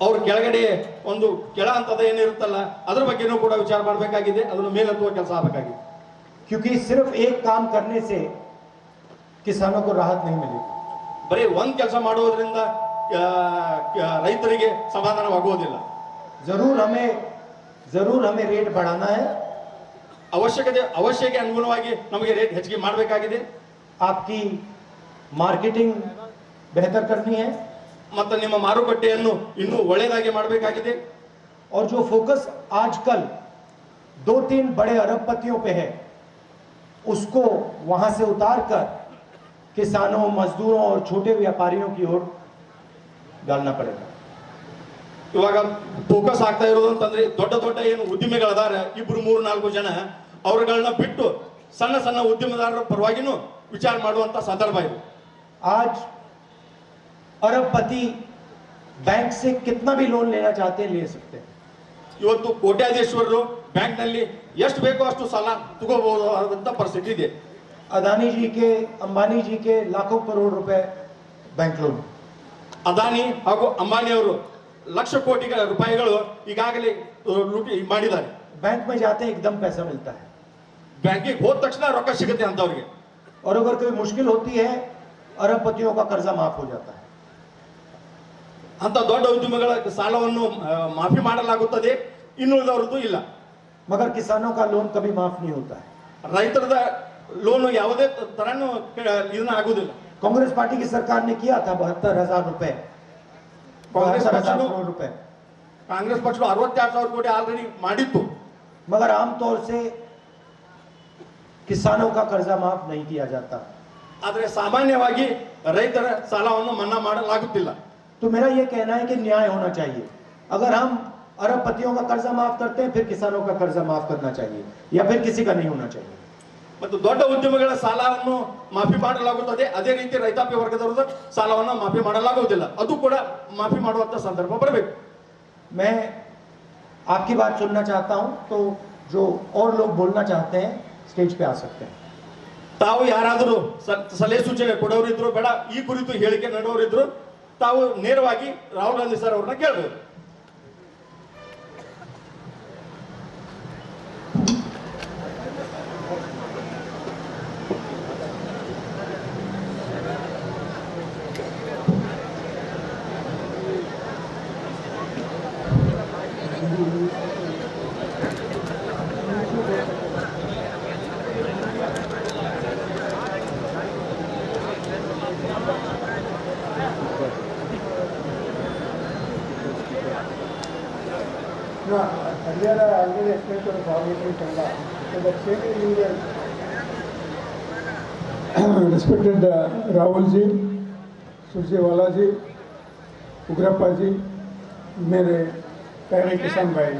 ಅವ್ರ ಕೆಳಗಡೆ ಒಂದು ಕೆಳ ಹಂತದ ಏನಿರುತ್ತಲ್ಲ ಅದ್ರ ಬಗ್ಗೆನೂ ಕೂಡ ವಿಚಾರ ಮಾಡಬೇಕಾಗಿದೆ, ಅದನ್ನು ಮೇಲೆತ್ತುವ ಕೆಲಸ ಆಗಬೇಕಾಗಿದೆ. क्योंकि सिर्फ एक काम करने से किसानों को राहत नहीं मिलेगी. ಬರೀ ಒಂದ್ ಕೆಲಸ ಮಾಡೋದ್ರಿಂದ ರೈತರಿಗೆ ಸಮಾಧಾನವಾಗುವುದಿಲ್ಲ. जरूर हमें रेट बढ़ाना है. ಅವಶ್ಯಕ್ಕೆ ಅನುಗುಣವಾಗಿ ನಮಗೆ ರೇಟ್ ಹೆಚ್ಚಿಗೆ ಮಾಡಬೇಕಾಗಿದೆ. आपकी मार्केटिंग बेहतर करनी है ಮತ್ತು ನಿಮ್ಮ ಮಾರುಕಟ್ಟೆಯನ್ನು ಇನ್ನೂ ಒಳ್ಳೆಯದಾಗಿ ಮಾಡಬೇಕಾಗಿದೆ. और जो फोकस आजकल 2-3 बड़े अरबपतियों पे है उसको वहां से उतार कर किसानों, मजदूरों और छोटे व्यापारियों की ओर डालना पड़ेगा. ಇವಾಗ ಫೋಕಸ್ ಆಗ್ತಾ ಇರೋದು ಅಂತಂದ್ರೆ ದೊಡ್ಡ ಏನು ಉದ್ಯಮಿಗಳದಾರ 2-3-4 ಜನ ಅವರುಗಳನ್ನ ಬಿಟ್ಟು ಸಣ್ಣ ಉದ್ಯಮದಾರರ ಪರವಾಗಿನೂ ವಿಚಾರ ಮಾಡುವಂತ ಸಂದರ್ಭ ಇದೆ. आज अरबपति बैंक से कितना भी लोन लेना चाहते हैं ले सकते हैं. ಇವತ್ತು ಕೋಟ್ಯಾಧೀಶ್ವರರು ಬ್ಯಾಂಕ್ ನಲ್ಲಿ ಎಷ್ಟು ಬೇಕೋ ಅಷ್ಟು ಸಾಲ ತಗೋಬಹುದಾದಂತ ಪರಿಸ್ಥಿತಿ ಇದೆ. अदानी जी के, अंबानी जी के लाखों करोड़ रुपए बैंक लोन. ಅದಾನಿ ಹಾಗೂ ಅಂಬಾನಿ ಅವರು ಲಕ್ಷ ಕೋಟಿ ರೂಪಾಯಿಗಳು ಈಗಾಗಲೇ ಲೂಟಿ ಮಾಡಿದ್ದಾರೆ. बैंक में जाते हैं एकदम पैसा मिलता है. ಬ್ಯಾಂಕಿಗೆ ಹೋದ ತಕ್ಷಣ ರೊಕ್ಕ ಸಿಗುತ್ತೆ ಅಂತವ್ರಿಗೆ. और अगर कोई मुश्किल होती है अरबपतियों का कर्जा माफ हो जाता है. ಅಂತ ದೊಡ್ಡ ಉದ್ಯಮಗಳ ಸಾಲವನ್ನು ಮಾಫಿ ಮಾಡಲಾಗುತ್ತದೆ, ಇನ್ನುಳಿದವರದ್ದು ಇಲ್ಲ. मगर किसानों का लोन कभी माफ नहीं होता है. ರೈತರದ ಲೋನ್ ಯಾವುದೇ ತರನು ಇದನ್ನ ಆಗುದಿಲ್ಲ. कांग्रेस पार्टी की सरकार ने किया था 72,000 रुपए, 72,000 करोड़ रुपए. ಕಾಂಗ್ರೆಸ್ ಪಕ್ಷ 62,000 ಕೋಟಿ ಆಲ್ರೆಡಿ ಮಾಡಿತ್ತು. मगर आमतौर से किसानों का कर्जा माफ नहीं किया जाता. ಆದರೆ ಸಾಮಾನ್ಯವಾಗಿ ರೈತರ ಸಾಲವನ್ನು ಮನ್ನಾ ಮಾಡಲಾಗುತ್ತಿಲ್ಲ. तो मेरा यह कहना है कि न्याय होना चाहिए. अगर हम अरबपतियों का कर्जा माफ करते हैं, फिर किसानों का कर्जा माफ करना चाहिए, या फिर किसी का नहीं होना चाहिए. ಮತ್ತು ದೊಡ್ಡ ಉದ್ಯಮಗಳ ಸಾಲವನ್ನು ಮಾಫಿ ಮಾಡಲಾಗುತ್ತದೆ, ಅದೇ ರೀತಿ ರೈತಾಪಿ ವರ್ಗದವರ ಸಾಲವನ್ನು ಮಾಫಿ ಮಾಡಲಾಗುವುದಿಲ್ಲ. ಅದು ಕೂಡ ಮಾಫಿ ಮಾಡುವಂತ ಸಂದರ್ಭ ಬರಬೇಕು. मैं आपकी बात सुनना चाहता हूं, तो जो और लोग बोलना चाहते हैं स्टेज पे आ सकते हैं. ತಾವು ಯಾರಾದರೂ ಸಲಹೆ ಸೂಚನೆ ಕೊಡೋರಿದ್ರು, ಬೇಡ ಈ ಕುರಿತು ಹೇಳಿಕೆ ನೀಡೋರಿದ್ರು, ತಾವು ನೇರವಾಗಿ ರಾಹುಲ್ ಗಾಂಧಿ ಸರ್ ಅವ್ರನ್ನ ಕೇಳಬಹುದು. No, earlier I already explained to the Parliamentary Chamber that the State Union respected Rahul ji, Surjewala ji, Ugrappa जी, मेरे प्यारे किसान भाई,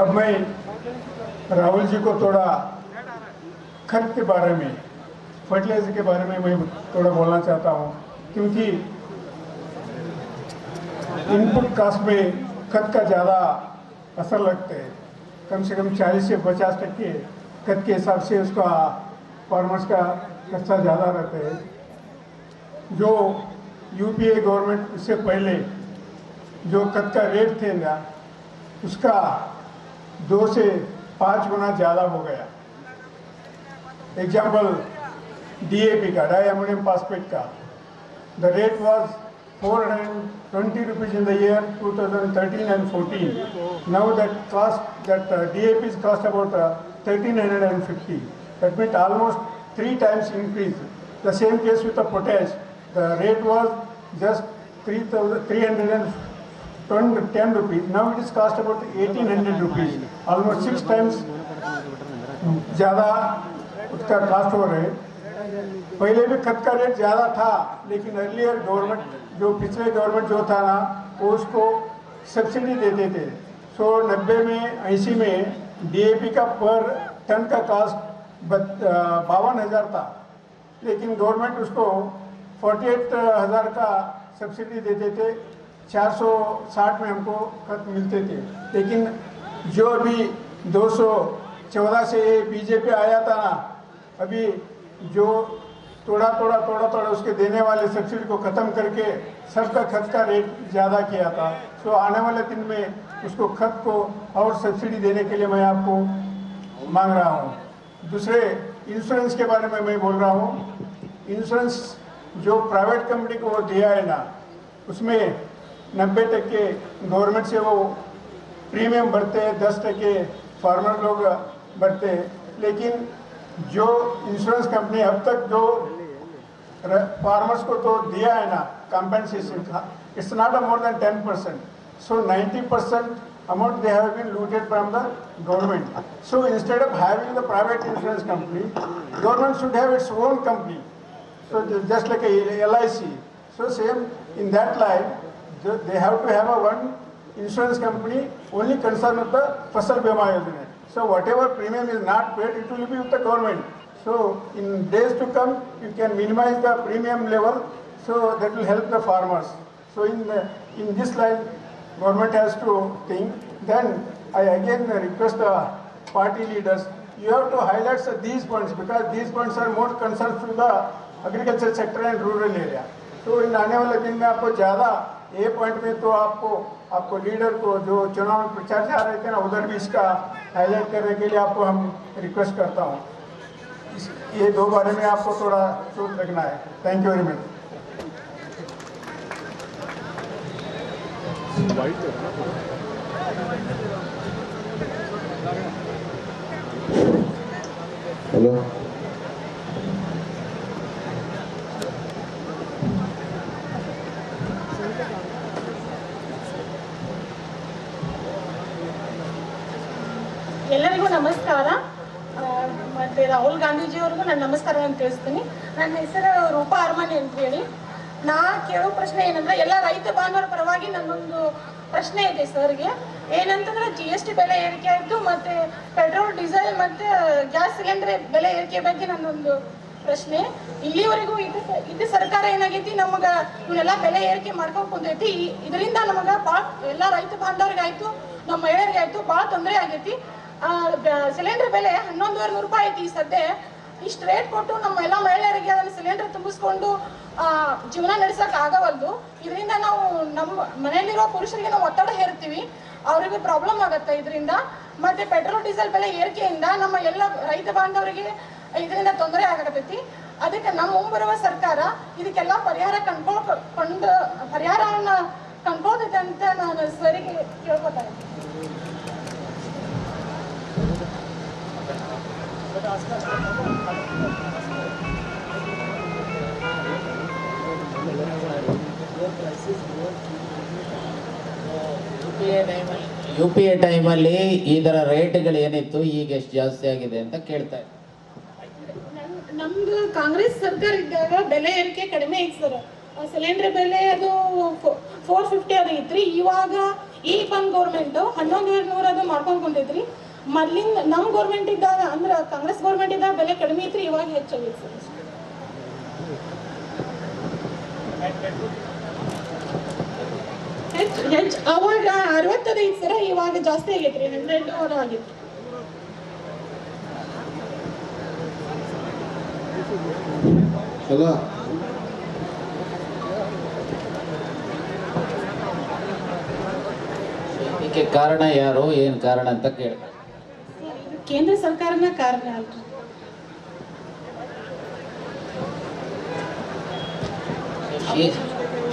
अब मैं राहुल जी को थोड़ा खत के बारे में, फर्टिलाइजर के बारे में मैं थोड़ा बोलना चाहता हूँ, क्योंकि इनपुट कास्ट में खत का ज़्यादा असर लगता है. कम से कम 40 से 50% खत के हिसाब से उसका फार्मर्स का खर्चा ज़्यादा रहता है. जो यूपीए गवर्नमेंट इससे पहले जो खत का रेट थे ना, उसका 2 से 5 गुना ज़्यादा हो गया. एग्जाम्पल DAP का, डाई अमोनियम फॉस्फेट का, the rate was 420 rupees in the year 2013 and 14. Now that DAP is cost about 1,350. That means almost 3 times increase. The same case with the potash. The rate was just 310 rupees. Now it is cost about 1,800 rupees. Almost 6 times ज़्यादा उसका cast हो रहे. पहले भी खत का rate ज़्यादा था, लेकिन अर्लियर गवर्नमेंट जो पिछले गवर्नमेंट जो था ना, वो उसको सब्सिडी देते थे. 90 में 80 में DAP का पर टन का कास्ट 52,000 था, लेकिन गवर्नमेंट उसको 48,000 का सब्सिडी देते थे. 460 में हमको खत मिलते थे. लेकिन जो अभी 214 से बीजेपी आया था ना, अभी जो थोड़ा उसके देने वाले सब्सिडी को ख़त्म करके सबका खत का रेट ज़्यादा किया था. आने वाले दिन में उसको खत को और सब्सिडी देने के लिए मैं आपको मांग रहा हूँ. दूसरे इंश्योरेंस के बारे में मैं बोल रहा हूँ. इंश्योरेंस जो प्राइवेट कंपनी को वो दिया है ना, उसमें 90% गवर्नमेंट से वो प्रीमियम भरते हैं, 10% फार्मर लोग भरते हैं. लेकिन जो इंश्योरेंस कंपनी अब तक जो फार्मर्स को तो दिया है ना कंपेंसेशन का, it's not more than 10%. 90% amount they have been looted from the government. Instead of having the private insurance company, government should have its own company. Just like a LIC. Same in that line, they have to have a one insurance company only concerned with the Fasal Bima Yojana. Whatever premium is not paid, it will be with the government. In days to come, you can minimize the premium level, so that will help the farmers. In this line, government has to think. Then I again request the party leaders, you have to highlight these points because these points are more concerned to the agriculture sector and rural area. तो इन आने वाले दिन में आपको ज़्यादा ये point में तो आपको लीडर को जो चुनाव में प्रचार जा रहे थे ना उधर भी इसका हाईलाइट करने के लिए आपको हम रिक्वेस्ट करता हूँ। ये दो बारे में आपको थोड़ा सोच रखना है। Thank you very much. Hello ಎಲ್ಲರಿಗೂ ನಮಸ್ಕಾರ ಮತ್ತು ರಾಹುಲ್ ಗಾಂಧೀಜಿಯವ್ರಿಗೂ ನಾನು ನಮಸ್ಕಾರ ಅಂತ ತಿಳಿಸ್ತೀನಿ. ನನ್ನ ಹೆಸರು ರೂಪಾ ಅರಮನೆ ಅಂತ ಹೇಳಿ. ನಾ ಕೇಳೋ ಪ್ರಶ್ನೆ ಏನಂದ್ರೆ ಎಲ್ಲ ರೈತ ಬಾಂಧವರ ಪರವಾಗಿ ನನ್ನೊಂದು ಪ್ರಶ್ನೆ ಇದೆ ಸರ್ಗೆ. ಏನಂತಂದ್ರೆ GST ಬೆಲೆ ಏರಿಕೆ ಆಯಿತು ಮತ್ತು ಪೆಟ್ರೋಲ್ ಡೀಸೆಲ್ ಮತ್ತು ಗ್ಯಾಸ್ ಸಿಲಿಂಡರ್ ಬೆಲೆ ಏರಿಕೆ ಬಗ್ಗೆ ನನ್ನೊಂದು ಪ್ರಶ್ನೆ. ಇಲ್ಲಿವರೆಗೂ ಇದು ಸರ್ಕಾರ ಏನಾಗೈತಿ ನಮಗೆ ಇವನ್ನೆಲ್ಲ ಬೆಲೆ ಏರಿಕೆ ಮಾಡ್ಕೊಂಡು ಕುಂತೈತಿ. ಇದರಿಂದ ನಮಗೆ ಭಾಳ ಎಲ್ಲ ರೈತ ಬಾಂಧವರಿಗಾಯ್ತು ನಮ್ಮ ಮಹಿಳೆಯರಿಗಾಯ್ತು ಭಾಳ ತೊಂದರೆ ಆಗೈತಿ. ಸಿಲಿಂಡರ್ ಬೆಲೆ 11,200 ರೂಪಾಯಿ ಐತಿ. ಸದ್ಯ ಇಷ್ಟು ರೇಟ್ ಕೊಟ್ಟು ನಮ್ಮ ಎಲ್ಲ ಮಹಿಳೆಯರಿಗೆ ಅದನ್ನು ಸಿಲಿಂಡರ್ ತುಂಬಿಸ್ಕೊಂಡು ಜೀವನ ನಡೆಸೋಕೆ ಆಗವಲ್ದು. ಇದರಿಂದ ನಾವು ನಮ್ಮ ಮನೆಯಲ್ಲಿರೋ ಪುರುಷರಿಗೆ ನಾವು ಒತ್ತಡ ಹೇರ್ತೀವಿ, ಅವರಿಗೆ ಪ್ರಾಬ್ಲಮ್ ಆಗುತ್ತೆ ಇದರಿಂದ. ಮತ್ತು ಪೆಟ್ರೋಲ್ ಡೀಸೆಲ್ ಬೆಲೆ ಏರಿಕೆಯಿಂದ ನಮ್ಮ ಎಲ್ಲ ರೈತ ಬಾಂಧವರಿಗೆ ಇದರಿಂದ ತೊಂದರೆ ಆಗತೈತಿ. ಅದಕ್ಕೆ ನಮ್ಮ ಮುಂಬರುವ ಸರ್ಕಾರ ಇದಕ್ಕೆಲ್ಲ ಪರಿಹಾರವನ್ನು ಕಂಡ್ಬೋದಿದೆ ಅಂತ ನಾನು ಸರಿಗೆ ಕೇಳ್ಕೊತಾ ಇದ್ದೀನಿ. UPA ಟೈಮಲ್ಲಿ ಇದರ ರೇಟ್ಗಳು ಏನಿತ್ತು ಈಗ ಎಷ್ಟು ಜಾಸ್ತಿ ಆಗಿದೆ ಅಂತ ಕೇಳ್ತಾ ಇದ್ದಾರೆ. ನಮ್ದು ಕಾಂಗ್ರೆಸ್ ಸರ್ಕಾರ ಇದ್ದಾಗ ಬೆಲೆ ಏರಿಕೆ ಕಡಿಮೆ ಐತಿ ಸರ್. ಸಿಲಿಂಡರ್ ಬೆಲೆ ಅದು 450 ಅದು ಐತ್ರಿ. ಇವಾಗ ಈ ಬಂದ್ ಗೌರ್ಮೆಂಟ್ 11,200 ಅದು ಮಾಡ್ಕೊಂಡು ಕುಂತೈತ್ರಿ. ಮೊದ್ಲಿಂದ ನಮ್ಮ ಗೌರ್ಮೆಂಟ್ ಇದ್ದಾಗ ಅಂದ್ರೆ ಕಾಂಗ್ರೆಸ್ ಗೌರ್ಮೆಂಟ್ ಇದ್ದಾಗ ಬೆಲೆ ಕಡಿಮೆ ಐತ್ರಿ, ಇವಾಗ ಹೆಚ್ಚಾಗೈತಿ ಸರ್. ಹೆಚ್ಚು ಅವಾಗ 60 ಐತಿ ಸರ್, ಇವಾಗ ಜಾಸ್ತಿ ಆಗೈತ್ರಿ 100 ಆಗೈತ್ರಿ. हेलो ಇದಕ್ಕೆ ಕಾರಣ ಯಾರು, ಏನು ಕಾರಣ ಅಂತ ಕೇಳ್ತಾರೆ. ಕೇಂದ್ರ ಸರ್ಕಾರನ ಕಾರಣ ಅಲ್ರಿ.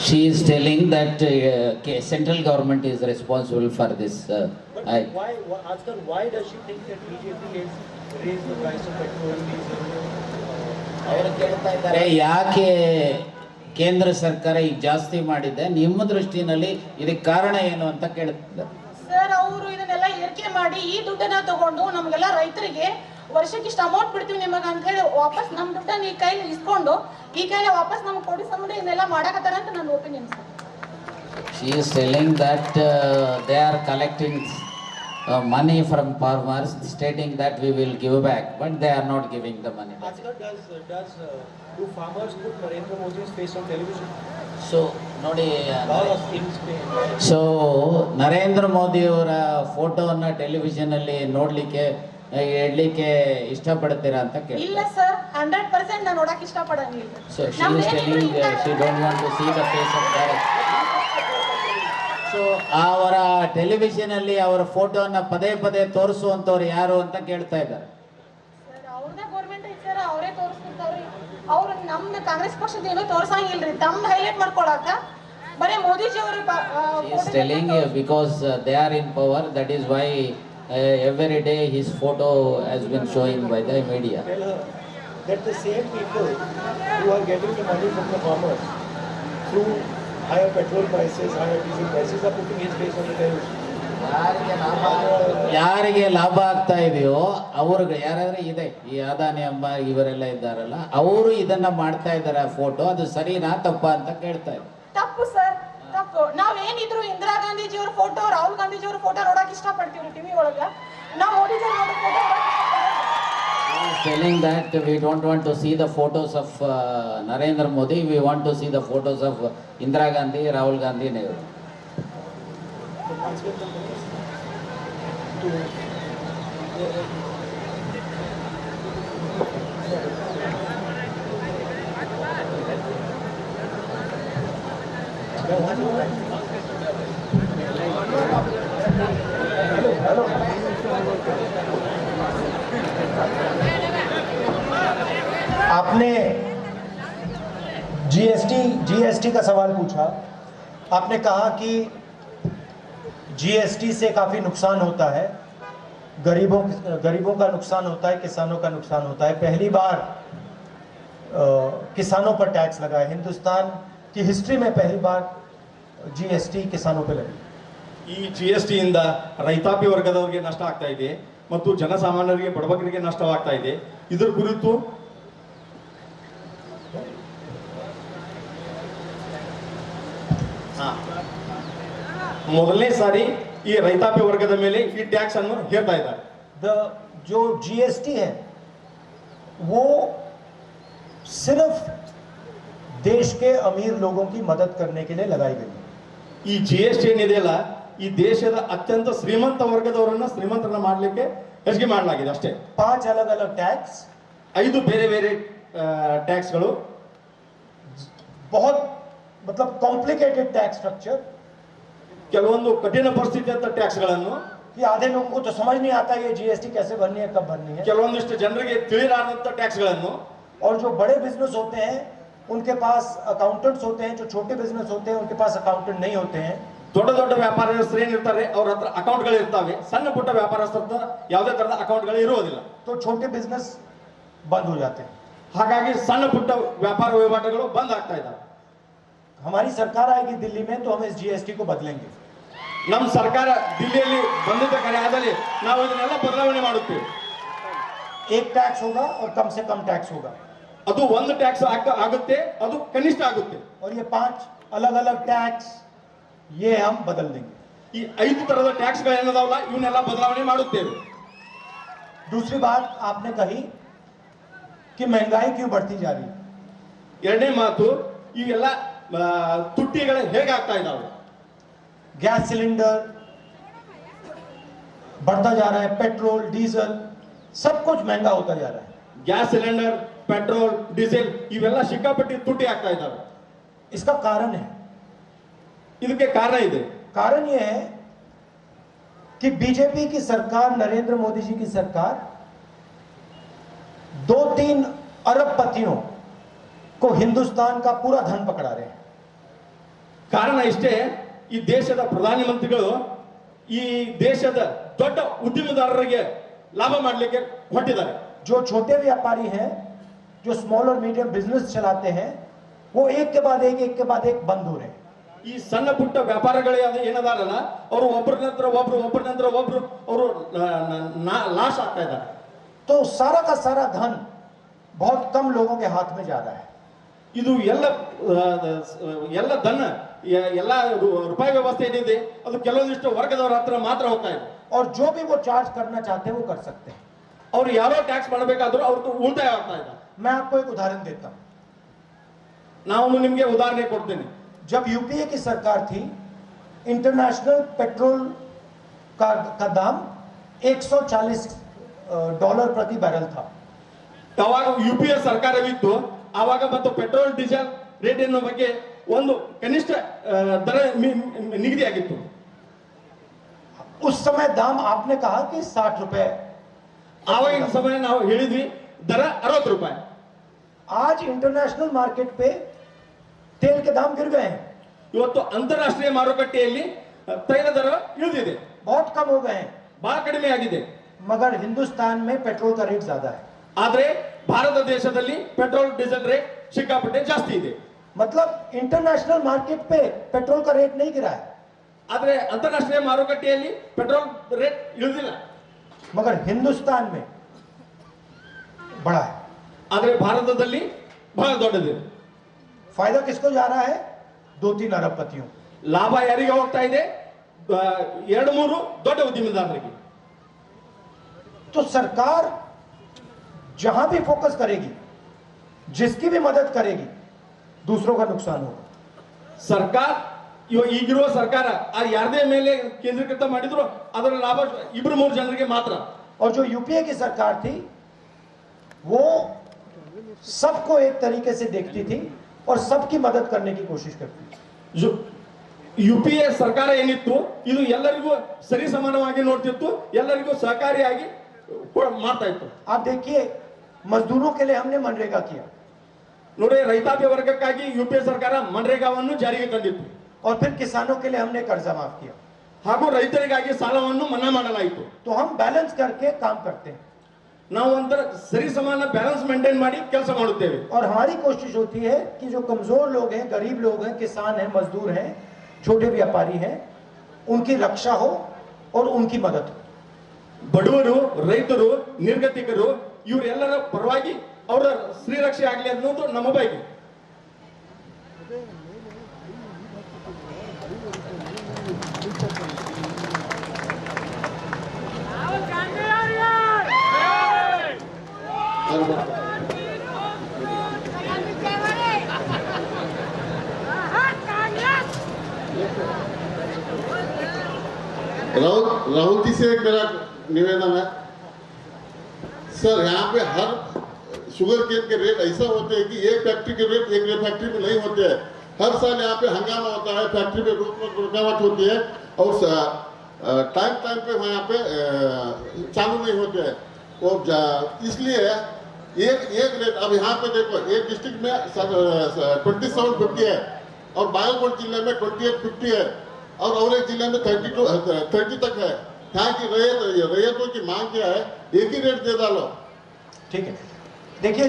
She is telling that central government is responsible for this. Why does she think that BJP has raised the price of petrol, diesel? ಅವರು ಕೇಳ್ತಾ ಇದ್ದಾರೆ ಯಾಕೆ ಕೇಂದ್ರ ಸರ್ಕಾರ ಈಗ ಜಾಸ್ತಿ ಮಾಡಿದೆ, ನಿಮ್ಮ ದೃಷ್ಟಿನಲ್ಲಿ ಇದಕ್ಕೆ ಕಾರಣ ಏನು ಅಂತ ಕೇಳ್ತಿದ್ದಾರೆ. ಸರ್ ಅವರು ಇದನ್ನೆಲ್ಲ ಏರಿಕೆ ಮಾಡಿ ಈ ದುಡ್ಡನ್ನ ತಗೊಂಡು ನಮಗೆಲ್ಲ ರೈತರಿಗೆ ವರ್ಷಕ್ಕೆ ಇಷ್ಟು ಅಮೌಂಟ್ ಬಿಡ್ತೀವಿ ನಿಮಗೆ ಅಂತ ಹೇಳಿ ವಾಪಸ್ ನಮ್ಮ ದುಡ್ಡನ್ನ ಈ ಕೈಲಿ ಇಸ್ಕೊಂಡು ಈ ಕೈಲಿ ವಾಪಸ್ ನಮ್ಗೆ ಕೊಡಿ ಸಂಬಂಧ ಇದನ್ನೆಲ್ಲ ಮಾಡಕತ್ತಾರ ಅಂತ ನನ್ನ opinion sir. She is telling that they are collecting money from farmers, stating that we will give back, but they are not giving the money. Do farmers put Narendra Modi's face on television? So ನೋಡಿ, so Narendra Modi ಅವರ ಫೋಟೋವನ್ನ television ಅಲ್ಲಿ ನೋಡ್ಲಿಕ್ಕೆ ಇಡ್ಲಿಕ್ಕೆ ಇಷ್ಟಪಡ್ತೀರಾ ಅಂತ ಕೇಳಿ. ಇಲ್ಲ sir, 100% ನಾನು ನೋಡಕ್ ಇಷ್ಟಪಡಂಗಿಲ್ಲ. So she is telling she don't want to see the face of that. So ಅವರ ಟೆಲಿವಿಷನ್ ಅಲ್ಲಿ ಅವರ ಫೋಟೋನ ಪದೇ ಪದೇ ತೋರಿಸುವಂತವ್ರು ಯಾರು ಅಂತ ಕೇಳ್ತಾ ಇದ್ದಾರೆ. ಅವ್ರದೇ ಗೌರ್ಮೆಂಟ್ ಐತಿ ಸರ್, ಅವರೇ ತೋರಿಸ್ತಿರ್ತಾವ್ರಿ. ಅವ್ರು ನಮ್ದು ಕಾಂಗ್ರೆಸ್ ಪಕ್ಷದ ಏನೋ ತೋರ್ಸಂಗಿಲ್ರಿ, ತಮ್ದು ಹೈಲೈಟ್ ಮಾಡ್ಕೊಳಕ ಬರೀ ಮೋದಿಜಿ ಅವರು. She is telling because they are in power, that is why every day his photo has been showing by the media. Tell her that the same people who are getting the money from the farmers through higher petrol prices, higher diesel prices are putting his face on the television. ಯಾರಿಗೆ ಲಾಭ ಆಗ್ತಾ ಇದೆಯೋ ಅವ್ರಿಗೆ ಯಾರಾದ್ರೆ ಇದೆ, ಈ ಅದಾನಿ ಅಂಬ ಇವರೆಲ್ಲ ಇದ್ದಾರಲ್ಲ, ಅವರು ಇದನ್ನ ಮಾಡ್ತಾ ಇದ್ದಾರೆ ಫೋಟೋ. ಅದು ಸರಿನಾ ತಪ್ಪಾ ಅಂತ ಕೇಳ್ತಾ ಇದ್ದಾರೆ. ತಪ್ಪು ಸರ್, ತಪ್ಪು. ನಾವೇನಿದ್ರು ಇಂದಿರಾ ಗಾಂಧೀಜಿ ಅವ್ರ ಫೋಟೋ, ರಾಹುಲ್ ಗಾಂಧೀಜಿ ಅವ್ರ ಫೋಟೋ ನೋಡಕ್ ಇಷ್ಟಪಡ್ತೀವಿ ಟಿವಿ ಒಳಗ. ನಾವು ಮೋದಿಜಿ ಅವ್ರ photo telling that we don't want to see the photos of Narendra Modi, we want to see the photos of Indira Gandhi, Rahul Gandhi, Nehru. To आपने जीएसटी का सवाल पूछा। आपने कहा कि जीएसटी से काफी नुकसान होता है, गरीबों का नुकसान होता है, किसानों का नुकसान होता है। पहली बार किसानों पर टैक्स लगा है। हिंदुस्तान की हिस्ट्री में पहली बार जीएसटी किसानों पे लगी। ಈ GST ಇಂದ ರೈತಾಪಿ ವರ್ಗದವರಿಗೆ ನಷ್ಟ ಆಗ್ತಾ ಇದೆ ಮತ್ತು ಜನಸಾಮಾನ್ಯರಿಗೆ ಬಡಬಗರಿಗೆ ನಷ್ಟವಾಗ್ತಾ ಇದೆ. ಇದರ ಕುರಿತು ಮೊದಲನೇ ಸಾರಿ ಈ ರೈತಾಪಿ ವರ್ಗದ ಮೇಲೆ ಈ ಟ್ಯಾಕ್ಸ್ ಅನ್ನು ಹೇರ್ತಾ ಇದ್ದಾರೆ. जो जीएसटी है वो सिर्फ देश के अमीर लोगों की मदद करने के लिए लगाई गई है। ಈ GST ಏನಿದೆಯಲ್ಲ ಈ ದೇಶದ ಅತ್ಯಂತ ಶ್ರೀಮಂತ ವರ್ಗದವರನ್ನ ಶ್ರೀಮಂತರನ್ನ ಮಾಡಲಿಕ್ಕೆ ಹೆಚ್ಚಿಗೆ ಮಾಡಲಾಗಿದೆ ಅಷ್ಟೇ. 5 अलग अलग टैक्स, 5 ಬೇರೆ ಬೇರೆ ಟ್ಯಾಕ್ಸ್ಗಳು, बहुत मतलब कॉम्प्लिकेटेड टैक्स स्ट्रक्चर, ಕೆಲವೊಂದು ಕಠಿಣ ಪರಿಸ್ಥಿತಿ ಅಂತ ಟ್ಯಾಕ್ಸ್ಗಳನ್ನು कि आधे लोगों को तो समझ नहीं आता ये जीएसटी कैसे भरनी है, कब भरनी है। ಕೆಲವೊಂದಿಷ್ಟು ಜನರಿಗೆ ತಿಳಿಯಲಾರದಂತ ಟ್ಯಾಕ್ಸ್ಗಳನ್ನು और जो बड़े बिजनेस होते हैं उनके पास अकाउंटेंट्स होते हैं, जो छोटे बिजनेस होते हैं उनके पास अकाउंटेंट नहीं होते हैं। ದೊಡ್ಡ ದೊಡ್ಡ ವ್ಯಾಪಾರಸ್ಥರು ಏನಿರ್ತಾರೆ ಅವ್ರ ಹತ್ರ ಅಕೌಂಟ್ಗಳು ಇರ್ತಾವೆ, ಸಣ್ಣ ಪುಟ್ಟ ವ್ಯಾಪಾರಸ್ಥರ ಹತ್ರ ಯಾವುದೇ ತರಹದ ಅಕೌಂಟ್ಗಳು ಇರುವುದಿಲ್ಲ. तो छोटे बिजनेस बंद हो जाते हैं। ಹಾಗಾಗಿ ಸಣ್ಣ ಪುಟ್ಟ ವ್ಯಾಪಾರ ವಹಿವಾಟುಗಳು ಬಂದ್ ಆಗ್ತಾ ಇದ್ದಾವೆ. हमारी सरकार आएगी दिल्ली में तो हम इस जीएसटी को बदलेंगे। ನಮ್ಮ ಸರ್ಕಾರ ದಿಲ್ಲಿಯಲ್ಲಿ ಬಂದಿದ್ದ ಕರೆ ಆದಲ್ಲಿ ನಾವು ಇದನ್ನೆಲ್ಲ ಬದಲಾವಣೆ ಮಾಡುತ್ತೇವೆ. एक टैक्स होगा और कम से कम टैक्स होगा, ಅದು ಒಂದು ಟ್ಯಾಕ್ಸ್ ಆಗುತ್ತೆ, ಅದು ಕನಿಷ್ಠ ಆಗುತ್ತೆ. और ये 5 अलग अलग टैक्स ये हम बदल देंगे। ಈ 5 ತರದ ಟ್ಯಾಕ್ಸ್ಗಳು ಏನದಾವಲ್ಲ ಇವನ್ನೆಲ್ಲ ಬದಲಾವಣೆ ಮಾಡುತ್ತೇವೆ. दूसरी बात आपने कही कि महंगाई क्यों बढ़ती जा रही है। ಎರಡನೇ ಮಾತು, ಇವೆಲ್ಲ ತುಟ್ಟಿಗಳು ಹೇಗಾಗ್ತಾ ಇದಾವೆ. गैस सिलेंडर बढ़ता जा रहा है, पेट्रोल डीजल सब कुछ महंगा होता जा रहा है। ಗ್ಯಾಸ್ ಸಿಲಿಂಡರ್, ಪೆಟ್ರೋಲ್, ಡೀಸೆಲ್ ಇವೆಲ್ಲ ಸಿಕ್ಕಾಪಟ್ಟಿ ತುಟ್ಟಿ ಆಗ್ತಾ ಇದಾವೆ. इसका कारण है, ಇದಕ್ಕೆ ಕಾರಣ ಇದೆ. कारण यह है कि बीजेपी की सरकार, नरेंद्र मोदी जी की सरकार 2-3 अरबपतियों को हिंदुस्तान का पूरा धन पकड़ा रहे हैं। ಕಾರಣ ಇಷ್ಟೇ, ಈ ದೇಶದ ಪ್ರಧಾನಮಂತ್ರಿಗಳು ಈ ದೇಶದ ದೊಡ್ಡ ಉದ್ಯಮದಾರರಿಗೆ ಲಾಭ ಮಾಡಲಿಕ್ಕೆ ಹೊರಟಿದ್ದಾರೆ. जो छोटे व्यापारी हैं, जो स्मॉल और मीडियम बिजनेस चलाते हैं, वो एक के बाद एक बंद हो रहे हैं। ಈ ಸಣ್ಣ ಪುಟ್ಟ ವ್ಯಾಪಾರಗಳೇ ಏನದಾರಲ್ಲ ಅವರು ಒಬ್ಬರ ನಂತರ ಒಬ್ರು ಅವರು ಲಾಸ್ ಆಗ್ತಾ ಇದ್ದಾರೆ. तो सारा का सारा धन बहुत कम लोगों के हाथ में जा रहा है। ಇದು ಎಲ್ಲ ಧನ ಎಲ್ಲ ರೂಪಾಯಿ ವ್ಯವಸ್ಥೆ ಏನಿದೆ ಅದು ಕೆಲವೊಂದಿಷ್ಟು ವರ್ಗದವರ ಹತ್ರ ಮಾತ್ರ ಹೋಗ್ತಾ ಇದೆ. और जो भी वो चार्ज करना चाहते हैं वो कर सकते हैं। ಅವ್ರು ಯಾವ ಟ್ಯಾಕ್ಸ್ ಮಾಡಬೇಕಾದ್ರೂ ಅವ್ರದ್ದು ಉಳಿತಾಯ ಆಗ್ತಾ ಇದೆ. मैं आपको एक उदाहरण देता हूं। ನಾನು ನಿಮಗೆ ಉದಾಹರಣೆ ಕೊಡ್ತೇನೆ. जब यूपीए की सरकार थी, इंटरनेशनल पेट्रोल का दाम $140 प्रति बैरल था। ಯಾವಾಗ ಯುಪಿಎ ಸರ್ಕಾರವಿತ್ತು ಆವಾಗ ಮತ್ತು ಪೆಟ್ರೋಲ್ ಡೀಸೆಲ್ ರೇಟಿನ ಬಗ್ಗೆ ಒಂದು ಕನಿಷ್ಠ ದರ ನಿಗದಿಯಾಗಿತ್ತು. उस समय दाम आपने कहा कि ₹60। ಆವಾಗಿನ ಸಮಯ ನಾವು ಹೇಳಿದ್ವಿ ದರ ₹60. आज इंटरनेशनल मार्केट पे तेल के दाम गिर गए हैं, ಇವತ್ತು ಅಂತಾರಾಷ್ಟ್ರೀಯ ಮಾರುಕಟ್ಟೆಯಲ್ಲಿ ತೈಲ ದರ ಇಳಿದಿದೆ, बहुत कम हो गए हैं। ಬಹಳ ಕಡಿಮೆ ಆಗಿದೆ. मगर हिंदुस्तान में पेट्रोल का रेट ज्यादा है। ಆದ್ರೆ ಭಾರತ ದೇಶದಲ್ಲಿ ಪೆಟ್ರೋಲ್ ಡೀಸೆಲ್ ರೇಟ್ ಸಿಕ್ಕಾಪಟ್ಟೆ ಜಾಸ್ತಿ ಇದೆ. मतलब इंटरनेशनल मार्केट पे पेट्रोल का रेट नहीं गिरा है, ಆದ್ರೆ ಅಂತಾರಾಷ್ಟ್ರೀಯ ಮಾರುಕಟ್ಟೆಯಲ್ಲಿ ಪೆಟ್ರೋಲ್ ರೇಟ್ ಇಳಿದಿಲ್ಲ, मगर हिंदुस्तान में बढ़ा है। ಆದ್ರೆ ಭಾರತದಲ್ಲಿ ಬಹಳ ದೊಡ್ಡದಿದೆ. फायदा किसको जा रहा है? 2-3 अरबपतियों। ಲಾಭ ಯಾರಿಗೆ ಹೋಗ್ತಾ ಇದೆ? 2-3 ದೊಡ್ಡ ಉದ್ಯಮದಾರರಿಗೆ. तो सरकार जहां भी फोकस करेगी, जिसकी भी मदद करेगी, दूसरों का नुकसान होगा। ಸರ್ಕಾರ ಈಗಿರುವ ಸರ್ಕಾರ ಆ ಯಾರದೇ ಮೇಲೆ ಕೇಂದ್ರೀಕೃತ ಮಾಡಿದ್ರು ಅದರ ಲಾಭ 2-3 ಜನರಿಗೆ ಮಾತ್ರ. और जो यूपीए की सरकार थी वो सबको एक तरीके से देखती थी और सबकी मदद करने की कोशिश करती थी। जो ಯುಪಿಎ ಸರ್ಕಾರ ಏನಿತ್ತು ಇದು ಎಲ್ಲರಿಗೂ ಸರಿ ಸಮಾನವಾಗಿ ನೋಡ್ತಿತ್ತು, ಎಲ್ಲರಿಗೂ ಸಹಕಾರಿಯಾಗಿ ಮಾಡ್ತಾ ಇತ್ತು. आप देखिए मजदूरों के लिए हमने मनरेगा किया ನೋಡಿ, ರೈತಾಪಿ ವರ್ಗಕ್ಕಾಗಿ ಯುಪಿಎ ಸರ್ಕಾರ ಮನ್ರೇಗಾವನ್ನು ಜಾರಿಗೆ ತಂದಿತ್ತು. और फिर किसानों के लिए हमने कर्जा माफ किया. ಹಾಗೂ ರೈತರಿಗಾಗಿ ಸಾಲವನ್ನು ಮನ್ನಾ ಮಾಡಲಾಯಿತು. तो हम बैलेंस करके काम करते हैं. ನಾವು ಒಂಥರ ಸರಿ ಸಮಾನ ಬ್ಯಾಲೆನ್ಸ್ ಮೇಂಟೈನ್ ಮಾಡಿ ಕೆಲಸ ಮಾಡುತ್ತೇವೆ. और हमारी कोशिश होती है कि जो कमजोर लोग हैं, गरीब लोग हैं, किसान हैं, मजदूर हैं, छोटे व्यापारी हैं, उनकी रक्षा हो और उनकी मदद हो. ಬಡವರು, ರೈತರು, ನಿರ್ಗತಿಕರು ಇವರೆಲ್ಲರ ಪರವಾಗಿ ಅವರ ಶ್ರೀರಕ್ಷೆ ಆಗಲಿ ಅನ್ನೋದು ನಮ್ಮ ಬಯಕೆ. राहुल जी से एक मेरा निवेदन है सर, यहाँ पे हर शुगर केन के रेट ऐसा होते हैं कि एक फैक्ट्री के रेट एक फैक्ट्री में नहीं होते हैं. हर साल यहाँ पे हंगामा होता है, फैक्ट्री में रुकावट होती है और टाइम पे यहाँ पे चालू नहीं होते हैं. और इसलिए एक रेट, अब यहाँ पे देखो एक डिस्ट्रिक्ट में 2750 है और बागलकोट जिले में 2850 है और एक जिले में 30 तक है. यहाँ की रैयतों की मांग क्या है, एक ही रेट दे डालो. ठीक है, देखिए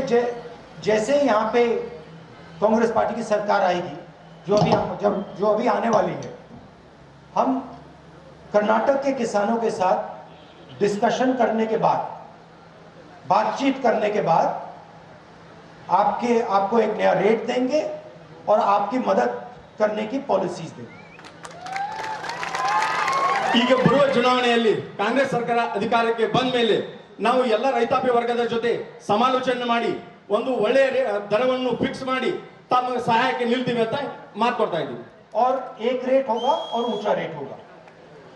जैसे यहाँ पे कांग्रेस पार्टी की सरकार आएगी, जो अभी आने वाली है, हम कर्नाटक के किसानों के साथ डिस्कशन करने के बाद, बातचीत करने के बाद आपको एक नया रेट देंगे और आपकी मदद करने की पॉलिसीज देंगे. ಈಗ ಬರುವ ಚುನಾವಣೆಯಲ್ಲಿ ಕಾಂಗ್ರೆಸ್ ಸರ್ಕಾರ ಅಧಿಕಾರಕ್ಕೆ ಬಂದ ಮೇಲೆ ನಾವು ಎಲ್ಲ ರೈತಾಪಿ ವರ್ಗದ ಜೊತೆ ಸಮಾಲೋಚನೆ ಮಾಡಿ ಒಂದು ಒಳ್ಳೆಯ ದರವನ್ನು ಫಿಕ್ಸ್ ಮಾಡಿ ತಮ್ಮ ಸಹಾಯಕ್ಕೆ ನಿಲ್ತೀವಿ ಅಂತ ಮಾತು ಕೊಡ್ತಾ ಇದ್ದೀವಿ. और एक रेट होगा और ऊंचा रेट होगा.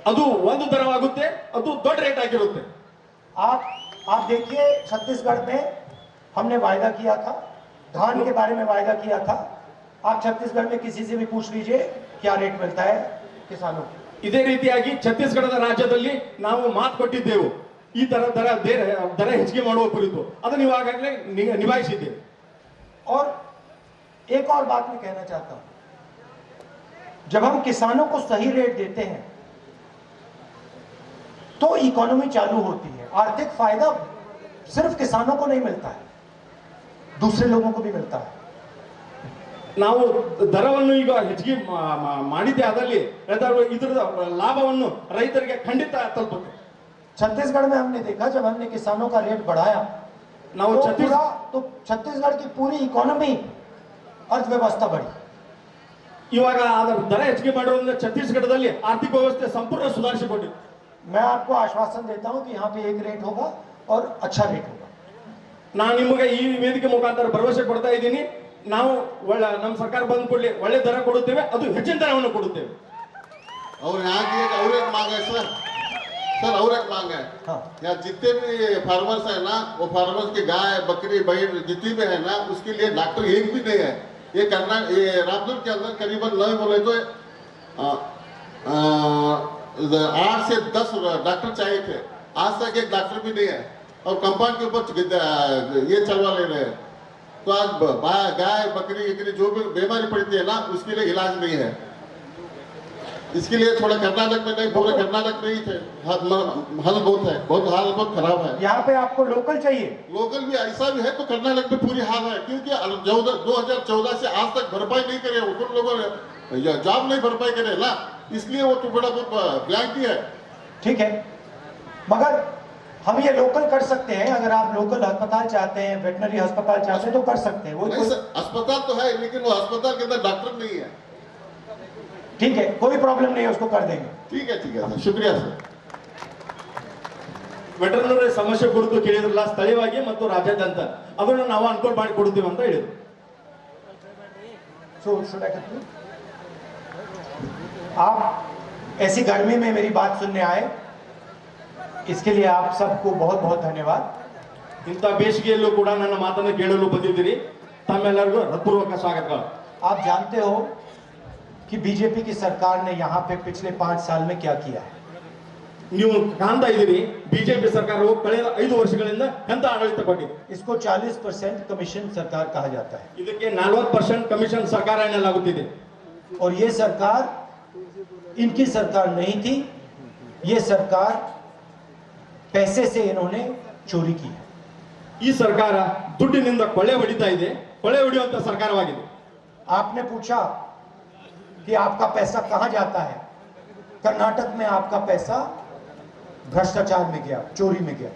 ಅದು ಒಂದು ದರವಾಗುತ್ತೆ, ಅದು ದೊಡ್ಡ ರೇಟ್ ಆಗಿರುತ್ತೆ. आप देखिए छत्तीसगढ़ में हमने वायदा किया था, धान के बारे में वायदा किया था. आप छत्तीसगढ़ में किसी से भी पूछ लीजिए क्या रेट मिलता है किसानों को. ಇದೇ ರೀತಿಯಾಗಿ ಛತ್ತೀಸ್ಗಢದ ರಾಜ್ಯದಲ್ಲಿ ನಾವು ಮಾತು ಕೊಟ್ಟಿದ್ದೆವು ಈ ತರ ದರ ಹೆಚ್ಚಿಗೆ ಮಾಡುವ ಕುರಿತು. ಅದನ್ನು ಇವಾಗಲೇ ನಿಭಾಯಿಸಿದ್ದೇವೆ. और एक और बात मैं कहना चाहता हूं, जब हम किसानों को सही रेट देते हैं तो इकोनॉमी चालू होती है. आर्थिक फायदा सिर्फ किसानों को नहीं मिलता है, दूसरे लोगों को भी मिलता है. ನಾವು ದರವನ್ನು ಈಗ ಹೆಚ್ಚಿಗೆ ಮಾಡಿದ್ದೆ ಆದಲ್ಲಿ ಇದರ ಲಾಭವನ್ನು ರೈತರಿಗೆ ಖಂಡಿತ ತಲುಪುತ್ತೆ. छत्तीसगढ़ में हमने देखा जब हमने किसानों का रेट बढ़ाया तो छत्तीसगढ़ की पूरी इकोनॉमी, अर्थव्यवस्था बढ़ी. ಇವಾಗ ಅದರ ದರ ಹೆಚ್ಚಿಗೆ ಮಾಡೋದ್ರಿಂದ ಛತ್ತೀಸ್ಗಢದಲ್ಲಿ ಆರ್ಥಿಕ ವ್ಯವಸ್ಥೆ ಸಂಪೂರ್ಣ ಸುಧಾರಿಸಿಕೊಂಡಿದೆ. मैं आपको आश्वासन देता हूं कि यहाँ पे एक रेट होगा और अच्छा रेट होगा. ನಾನು ನಿಮಗೆ ಈ ವೇದಿಕೆ ಮುಖಾಂತರ ಭರವಸೆ ಕೊಡ್ತಾ ಇದ್ದೀನಿ, ನಾವು ನಮ್ಮ ಸರ್ಕಾರ ಬಂದ ಕೂಡಲೇ ಒಳ್ಳೆ ದರ ಕೊಡುತ್ತೇವೆ, ಅದು ಹೆಚ್ಚಿನ ದರವನ್ನು ಕೊಡುತ್ತೇವೆ. और यहाँ की और एक मांग है सर और एक मांग है. यहाँ जितने भी फार्मर्स है ना, वो फार्मर्स की गाय, बकरी, बैल जितनी भी है ना, उसके लिए डॉक्टर एक भी नहीं है. ये रामपुर के अंदर करीबन नहीं बोले तो 8 से 10 डॉक्टर चाहिए थे. आज तक एक डॉक्टर भी नहीं है और कंपाउंड के ऊपर ये चलवा ले रहे हैं. तो आज गाय, बकरी जो भी बीमारी पड़ती है ना, उसके लिए इलाज नहीं है. इसके लिए थोड़ा कर्नाटक में नहीं, पूरे कर्नाटक में ही थे. हाल बहुत खराब है. यहाँ पे आपको लोकल चाहिए. लोकल भी ऐसा भी है तो कर्नाटक में पूरी हाल है, क्योंकि 2014 से आज तक भरपाई नहीं करे, उन लोगों ने जॉब नहीं भरपाई करे ना, इसलिए वो तो बड़ा ब्लैंक ही है. ठीक है, मगर हम ये लोकल कर सकते हैं. अगर आप लोकल अस्पताल चाहते हैं, वेटनरी अस्पताल चाहते हैं तो कर सकते हैं. वो अस्पताल तो है लेकिन वो अस्पताल के अंदर डॉक्टर नहीं है. ठीक है, कोई प्रॉब्लम नहीं है, उसको कर देंगे. ठीक है सर, शुक्रिया सर. ವೆಟರ್ನರಿ ಸಮಸ್ಯೆ ಕುರಿತು ಕೇಳಿದ್ರಲ್ಲ, ಸ್ಥಳೀಯವಾಗಿ ಮತ್ತು ರಾಜ್ಯಾದ್ಯಂತ ಅದನ್ನು ನಾವು ಅನುಕೂಲ ಮಾಡಿ ಕೊಡ್ತೀವಿ ಅಂತ ಹೇಳಿದ್ರು. आप ऐसी गर्मी में मेरी बात सुनने आए इसके लिए आप सबको बहुत बहुत धन्यवाद। ಇಂಥ ಬೇಸಿಗೆಯಲ್ಲೂ ಕೂಡ ನನ್ನ ಮಾತನ್ನು ಕೇಳಲು ಬಂದಿದ್ದೀರಿ, ತಮ್ಮೆಲ್ಲರಿಗೂ ಹೃತ್ಪೂರ್ವಕ ಸ್ವಾಗತಗಳು। आप जानते हो कि बीजेपी की सरकार ने यहाँ पे पिछले 5 साल में क्या किया है। ನೀವು ಕಾಣ್ತಾ ಇದ್ದೀರಿ ಬಿಜೆಪಿ ಸರ್ಕಾರವು ಕಳೆದ 5 ವರ್ಷಗಳಿಂದ ಎಂತ ಆಡಳಿತ ಕೊಟ್ಟಿದೆ। इसको 40% कमीशन सरकार कहा जाता है ಇದಕ್ಕೆ 40% ಕಮಿಷನ್ ಸರ್ಕಾರ ಎನ್ನಲಾಗುತ್ತಿದೆ। और ये सरकार इनकी सरकार नहीं थी, ये सरकार पैसे से इन्होंने चोरी की है। ಈ ಸರ್ಕಾರ ದುಡ್ಡಿನಿಂದ ಕೊಳ್ಳೆ ಹೊಡಿತಾ ಇದೆ, ಕೊಳ್ಳೆ ಹೊಡೆಯುವಂತ ಸರ್ಕಾರವಾಗಿದೆ। आपने पूछा कि आपका पैसा कहां जाता है। कर्नाटक में आपका पैसा भ्रष्टाचार में गया, चोरी में गया।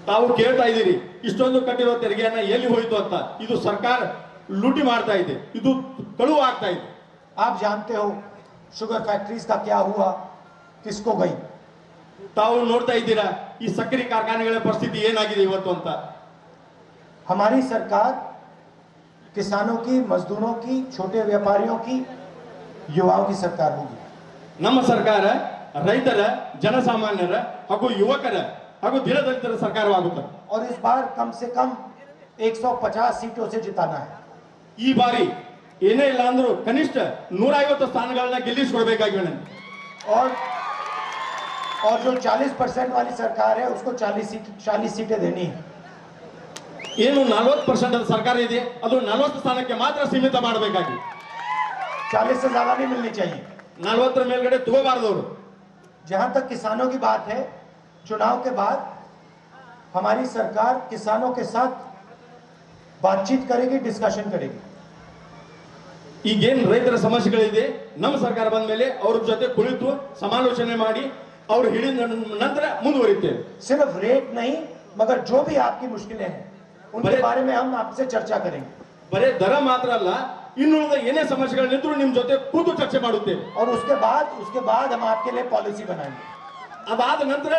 ತಾವು ಕೇಳ್ತಾ ಇದ್ದೀರಿ ಇಷ್ಟೊಂದು ಕಟ್ಟಿರೋ ತೆರಿಗೆಯನ್ನ ಎಲ್ಲಿ ಹೋಯಿತು ಅಂತ। ಇದು ಸರ್ಕಾರ ಲೂಟಿ ಮಾಡ್ತಾ ಇದೆ, ಇದು ಕಳುವು ಆಗ್ತಾ ಇದೆ। आप जानते हो शुगर फैक्ट्रीज का क्या हुआ, किसको गई। ತಾವು ನೋಡ್ತಾ ಇದ್ದೀರಾ ಈ ಸಕ್ಕರೆ ಕಾರ್ಖಾನೆಗಳ ಪರಿಸ್ಥಿತಿ ಏನಾಗಿದೆ ಇವತ್ತು ಅಂತ। हमारी सरकार किसानों की, मजदूरों की, छोटे व्यापारियों की, युवाओं की सरकार होगी। ನಮ್ಮ ಸರ್ಕಾರ ರೈತರ, ಜನಸಾಮಾನ್ಯರ ಹಾಗೂ ಯುವಕರ ಹಾಗೂ ದಿನದಲಿತರ ಸರ್ಕಾರವಾಗುತ್ತದೆ। और इस बार कम से कम 150 सीटों से जिताना है। ಈ ಬಾರಿ ಏನೇ ಇಲ್ಲ ಅಂದ್ರೂ ಕನಿಷ್ಠ 150 ಸ್ಥಾನಗಳನ್ನ ಗೆಲ್ಲಿಸಿಕೊಡ್ಬೇಕಾಗಿವೆ। और जो 40% वाली सरकार है उसको 40 सीटें देनी है। ಏನು 40% ಸರ್ಕಾರ ಇದೆ ಅದು 40 ಸ್ಥಾನಕ್ಕೆ ಮಾತ್ರ ಸೀಮಿತ ಮಾಡಬೇಕಾಗಿ, 40 से ज्यादा नहीं मिलनी चाहिए। 40 ಮೇಲ್ಗಡೆ ತಗೋಬಾರದವರು। जहां तक किसानों की बात है, चुनाव के बाद हमारी सरकार किसानों के साथ बातचीत करेगी, डिस्कशन करेगी। ಈಗೇನು ರೈತರ ಸಮಸ್ಯೆಗಳಿದೆ ನಮ್ಮ ಸರ್ಕಾರ ಬಂದ ಮೇಲೆ ಅವ್ರ ಜೊತೆ ಕುಳಿತು ಸಮಾಲೋಚನೆ ಮಾಡಿ ಅವ್ರು ಹೇಳಿದ ನಂತರ ಮುಂದುವರಿತೇವೆ। सिर्फ रेट नहीं, मगर जो भी आपकी मुश्किलें हैं उनके बारे में हम आपसे चर्चा करेंगे। ಬರೇ ದರ ಮಾತ್ರ ಅಲ್ಲ, ಇನ್ನುಳಿದ ಏನೇ ಸಮಸ್ಯೆಗಳಿದ್ರು ನಿಮ್ಮ ಜೊತೆ ಕೂತು ಚರ್ಚೆ ಮಾಡುತ್ತೇವೆ। और उसके बाद हम आपके लिए पॉलिसी बनाएंगे। ಅದಾದ ನಂತರ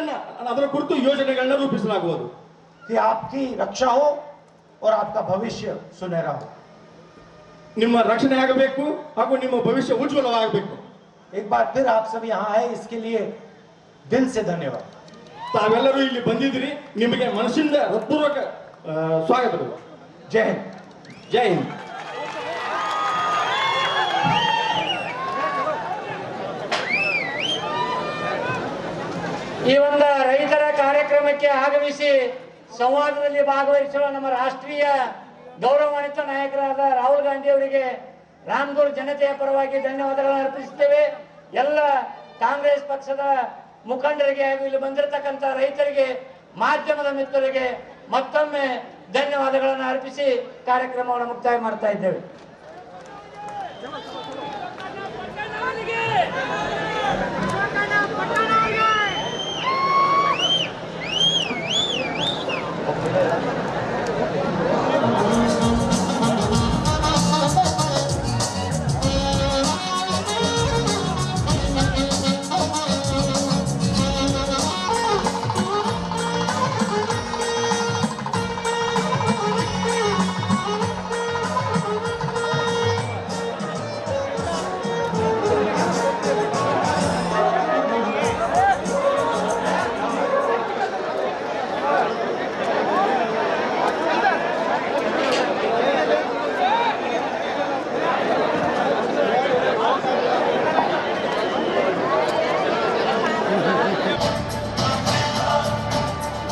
ಅದರ ಕುರಿತು ಯೋಜನೆಗಳನ್ನ ರೂಪಿಸಲಾಗುವುದು। कि आपकी रक्षा हो और आपका भविष्य सुनहरा हो। ನಿಮ್ಮ ರಕ್ಷಣೆ ಆಗಬೇಕು ಹಾಗೂ ನಿಮ್ಮ ಭವಿಷ್ಯ ಉಜ್ವಲವಾಗಬೇಕು। एक बार फिर आप सब यहाँ आए, इसके लिए दिल से धन्यवाद। ತಾವೆಲ್ಲರೂ ಇಲ್ಲಿ ಬಂದಿದ್ದೀರಿ, ನಿಮಗೆ ಮನಸ್ಸಿಂದ ಹೃತ್ಪೂರ್ವಕ ಸ್ವಾಗತಗಳು। जय हिंद। ಜೈ ಹಿಂದ್। ಈ ಒಂದು ರೈತರ ಕಾರ್ಯಕ್ರಮಕ್ಕೆ ಆಗಮಿಸಿ ಸಂವಾದದಲ್ಲಿ ಭಾಗವಹಿಸುವ ನಮ್ಮ ರಾಷ್ಟ್ರೀಯ ಗೌರವಾನ್ವಿತ ನಾಯಕರಾದ ರಾಹುಲ್ ಗಾಂಧಿ ಅವರಿಗೆ ರಾಮದುರ್ಗ ಜನತೆಯ ಪರವಾಗಿ ಧನ್ಯವಾದಗಳನ್ನು ಅರ್ಪಿಸುತ್ತೇವೆ। ಎಲ್ಲ ಕಾಂಗ್ರೆಸ್ ಪಕ್ಷದ ಮುಖಂಡರಿಗೆ ಹಾಗೂ ಇಲ್ಲಿ ಬಂದಿರತಕ್ಕಂಥ ರೈತರಿಗೆ, ಮಾಧ್ಯಮದ ಮಿತ್ರರಿಗೆ ಮತ್ತೊಮ್ಮೆ ಧನ್ಯವಾದಗಳನ್ನು ಅರ್ಪಿಸಿ ಕಾರ್ಯಕ್ರಮವನ್ನು ಮುಕ್ತಾಯ ಮಾಡ್ತಾ ಇದ್ದೇವೆ।